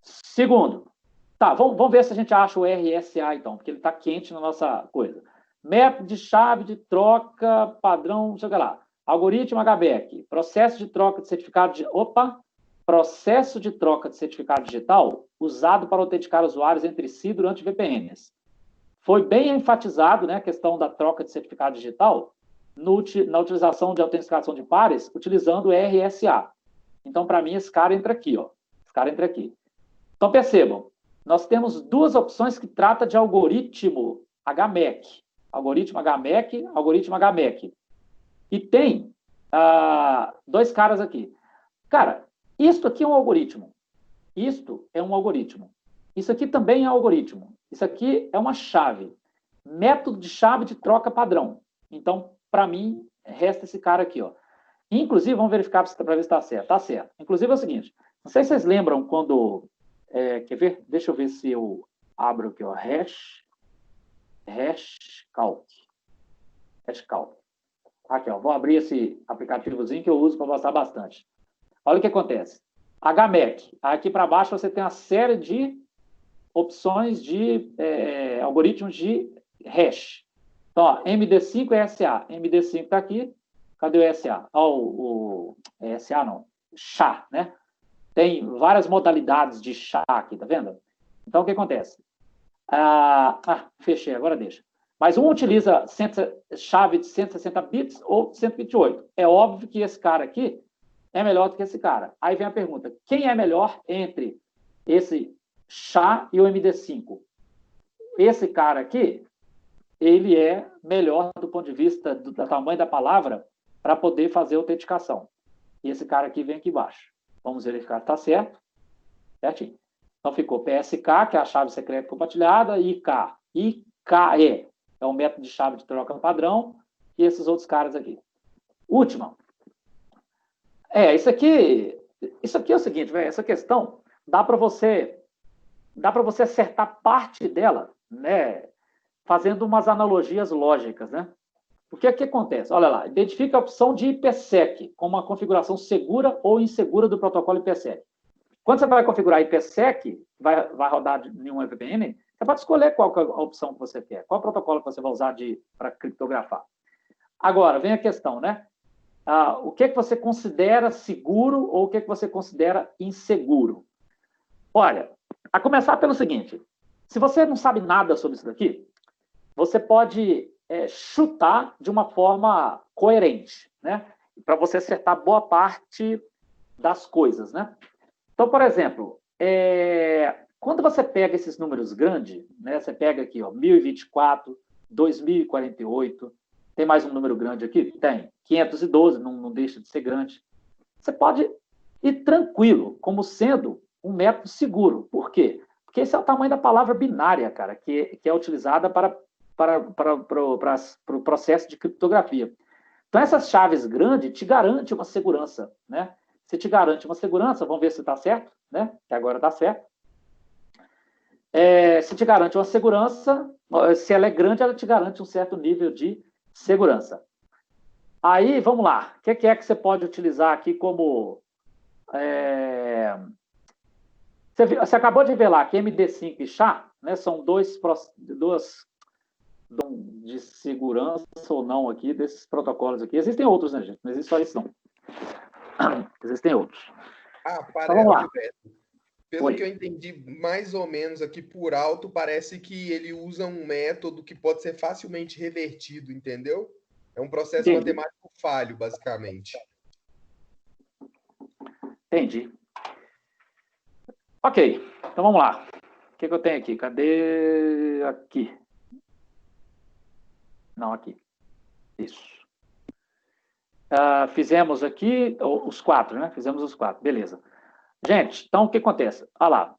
[SPEAKER 1] Segundo, tá, vamos ver se a gente acha o RSA, então, porque ele está quente na nossa coisa. Método de chave de troca padrão, não sei o que lá. Algoritmo HBAC. Processo de troca de certificado processo de troca de certificado digital usado para autenticar usuários entre si durante VPNs. Foi bem enfatizado, né, a questão da troca de certificado digital na utilização de autenticação de pares utilizando o RSA. Então, para mim, esse cara entra aqui, ó. Esse cara entra aqui. Então, percebam, nós temos duas opções que tratam de algoritmo HMAC. Algoritmo HMAC. E tem dois caras aqui. Cara, isto aqui é um algoritmo. Isto é um algoritmo. Isso aqui também é um algoritmo. Isso aqui é uma chave. Método de chave de troca padrão. Então, para mim, resta esse cara aqui, ó. Inclusive, vamos verificar para ver se está certo. Está certo. Inclusive, é o seguinte. Não sei se vocês lembram quando... quer ver? Deixa eu ver se eu abro aqui, ó. Hashcalc. Aqui, ó. Vou abrir esse aplicativozinho que eu uso para mostrar bastante. Olha o que acontece. HMAC. Aqui para baixo você tem uma série de opções de algoritmos de hash. Então, ó, MD5 e SA. MD5 está aqui. Cadê o SA? O SA não. SHA, né? Tem várias modalidades de SHA aqui, tá vendo? Então, o que acontece? Fechei, agora deixa. Mas um utiliza chave de 160 bits ou 128. É óbvio que esse cara aqui é melhor do que esse cara. Aí vem a pergunta, quem é melhor entre esse SHA e o MD5? Esse cara aqui, ele é melhor do ponto de vista do tamanho da palavra para poder fazer a autenticação. E esse cara aqui vem aqui embaixo. Vamos verificar se está certo. Certinho. Então, ficou PSK, que é a chave secreta compartilhada, e IK. IKE é o método de chave de troca padrão, e esses outros caras aqui. Última. Isso aqui é o seguinte, velho, essa questão dá para você acertar parte dela, né, fazendo umas analogias lógicas, né? Porque o que acontece? Olha lá, identifica a opção de IPsec como uma configuração segura ou insegura do protocolo IPsec. Quando você vai configurar IPsec, vai rodar em um VPN, você pode escolher qual que é a opção que você quer, qual protocolo que você vai usar para criptografar. Agora, vem a questão, né? O que você considera seguro ou o que você considera inseguro? Olha, a começar pelo seguinte, se você não sabe nada sobre isso daqui, você pode chutar de uma forma coerente, né? Para você acertar boa parte das coisas, né? Então, por exemplo, quando você pega esses números grandes, né? Você pega aqui, ó, 1024, 2048, tem mais um número grande aqui? Tem. 512, não deixa de ser grande. Você pode ir tranquilo, como sendo um método seguro. Por quê? Porque esse é o tamanho da palavra binária, cara, que é utilizada para o processo de criptografia. Então, essas chaves grandes te garantem uma segurança, né? Se te garante uma segurança, vamos ver se está certo, né? Que agora está certo. Se te garante uma segurança, se ela é grande, ela te garante um certo nível de segurança. Aí, vamos lá. O que é que você pode utilizar aqui como... Você acabou de ver lá que MD5 e SHA, né, são duas de segurança ou não aqui, desses protocolos aqui. Existem outros, né, gente? Não existe só isso, não. Existem outros.
[SPEAKER 6] Ah,
[SPEAKER 1] Então, vamos lá.
[SPEAKER 6] Gilberto, pelo
[SPEAKER 1] Oi.
[SPEAKER 6] que eu entendi mais ou menos aqui por alto, parece que ele usa um método que pode ser facilmente revertido, entendeu? É um processo
[SPEAKER 1] Entendi.
[SPEAKER 6] matemático falho, basicamente.
[SPEAKER 1] Entendi. Ok, então vamos lá. O que eu tenho aqui? Cadê? Aqui. Não, aqui. Isso. Fizemos aqui os 4, né? Fizemos os 4, beleza. Gente, então o que acontece? Olha lá.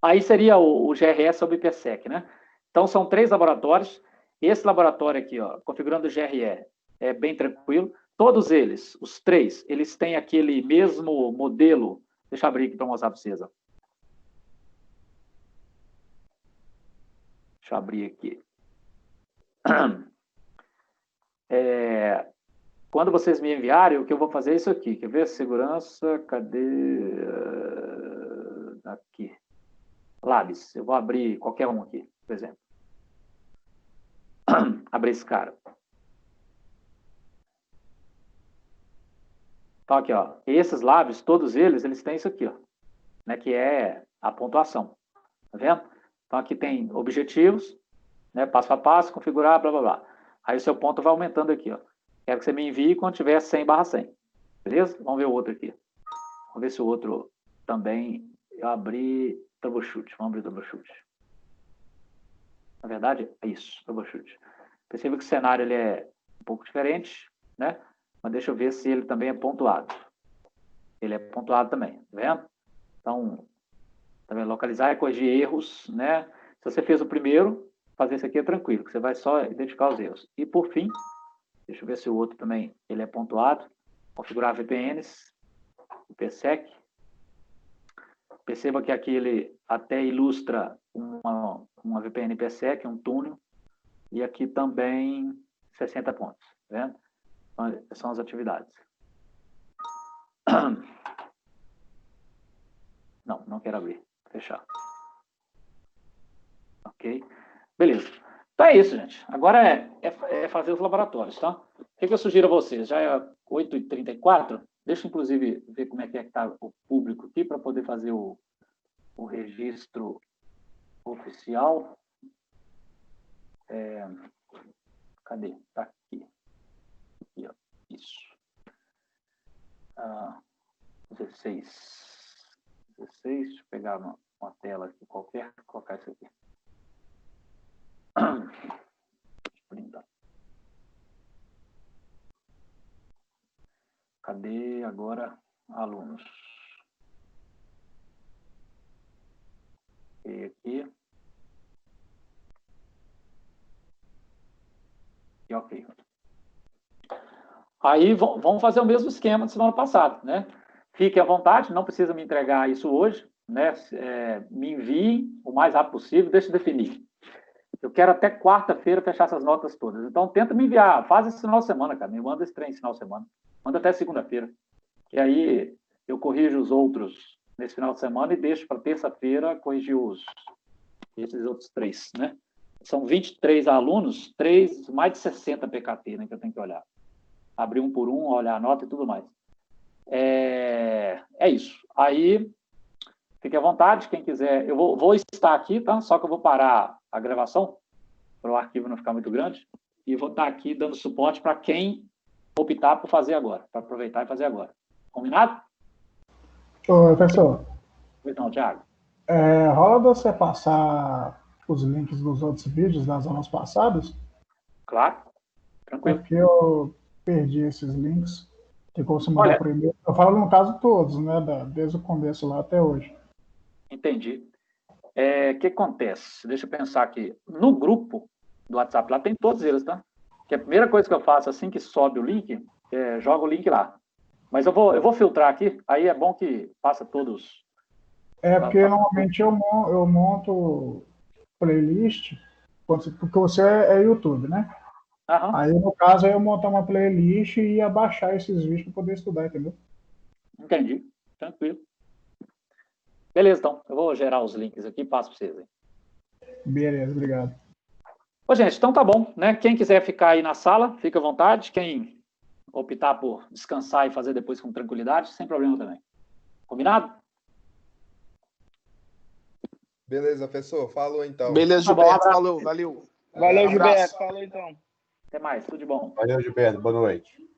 [SPEAKER 1] Aí seria o GRE sobre o IPsec, né? Então são 3 laboratórios. Esse laboratório aqui, ó, configurando o GRE, é bem tranquilo. Todos eles, os 3, eles têm aquele mesmo modelo. Deixa eu abrir aqui para mostrar para vocês. Ó. Deixa eu abrir aqui. Quando vocês me enviarem, o que eu vou fazer é isso aqui. Quer ver? Segurança, cadê? Aqui. Labs. Eu vou abrir qualquer um aqui, por exemplo. Abrir esse cara. Então, aqui, ó. Esses labs, todos eles têm isso aqui, ó. Né, que é a pontuação. Tá vendo? Então, aqui tem objetivos, né, passo a passo, configurar, blá, blá, blá. Aí o seu ponto vai aumentando aqui, ó. Quero que você me envie quando tiver 100/100. Beleza? Vamos ver o outro aqui. Vamos ver se o outro também... Eu abri troubleshoot. Vamos abrir troubleshoot. Na verdade, é isso, troubleshoot. Perceba que o cenário ele é um pouco diferente, né? Mas deixa eu ver se ele também é pontuado. Ele é pontuado também, tá vendo? Então, também localizar e corrigir erros, né? Se você fez o primeiro, fazer isso aqui é tranquilo, que você vai só identificar os erros. E por fim, deixa eu ver se o outro também ele é pontuado. Configurar VPNs, IPsec. Perceba que aqui ele até ilustra uma VPN IPsec, um túnel. E aqui também 60 pontos, tá vendo? Então, são as atividades. Não quero abrir. Fechar. Ok? Beleza. Então é isso, gente. Agora é fazer os laboratórios, tá? O que eu sugiro a vocês? Já é 8h34. Deixa, inclusive, ver como é que está o público aqui para poder fazer o registro oficial. Cadê? Está aqui. Aqui, ó. Isso. 16. Deixa eu pegar uma tela aqui qualquer, colocar isso aqui. Brindar. Cadê agora alunos? E aqui. E ok. Aí vamos fazer o mesmo esquema de semana passada, né? Fique à vontade, não precisa me entregar isso hoje, né? Me enviem o mais rápido possível, deixa eu definir. Eu quero até quarta-feira fechar essas notas todas. Então, tenta me enviar, faz esse final de semana, cara. Me manda esse trem esse final de semana. Manda até segunda-feira. E aí eu corrijo os outros nesse final de semana e deixo para terça-feira corrigir esses outros 3, né? São 23 alunos, mais de 60 PKT, né, que eu tenho que olhar. Abrir um por um, olhar a nota e tudo mais. É isso. Aí, fique à vontade, quem quiser. Eu vou estar aqui, tá? Só que eu vou parar a gravação, para o arquivo não ficar muito grande, e vou estar aqui dando suporte para quem optar por fazer agora, para aproveitar e fazer agora. Combinado?
[SPEAKER 3] Ô, professor.
[SPEAKER 1] Pois não, Thiago.
[SPEAKER 3] Rola você passar os links dos outros vídeos das aulas passadas?
[SPEAKER 1] Claro. Tranquilo.
[SPEAKER 3] Porque eu perdi esses links. Ficou se mandar por e-mail. Eu falo no caso todos, né? Desde o começo lá até hoje.
[SPEAKER 1] Entendi. O que acontece? Deixa eu pensar aqui. No grupo do WhatsApp lá tem todos eles, tá? Que a primeira coisa que eu faço assim que sobe o link, jogo o link lá. Mas eu vou filtrar aqui, aí é bom que passa todos.
[SPEAKER 3] Porque normalmente eu monto playlist, porque você é YouTube, né?
[SPEAKER 1] Aham.
[SPEAKER 3] Aí, no caso, eu montar uma playlist e ia baixar esses vídeos para poder estudar, entendeu?
[SPEAKER 1] Entendi. Tranquilo. Beleza, então. Eu vou gerar os links aqui e passo para vocês aí.
[SPEAKER 3] Beleza, obrigado.
[SPEAKER 1] Ô, gente, então tá bom, né? Quem quiser ficar aí na sala, fica à vontade. Quem optar por descansar e fazer depois com tranquilidade, sem problema também. Combinado?
[SPEAKER 6] Beleza, professor. Falou então.
[SPEAKER 11] Beleza,
[SPEAKER 1] Tá bom,
[SPEAKER 11] Gilberto.
[SPEAKER 1] abraço.
[SPEAKER 11] Falou, valeu.
[SPEAKER 2] Valeu,
[SPEAKER 11] Abraço.
[SPEAKER 2] Gilberto. Falou então.
[SPEAKER 1] Até mais, tudo de bom.
[SPEAKER 7] Valeu, Gilberto. Boa noite.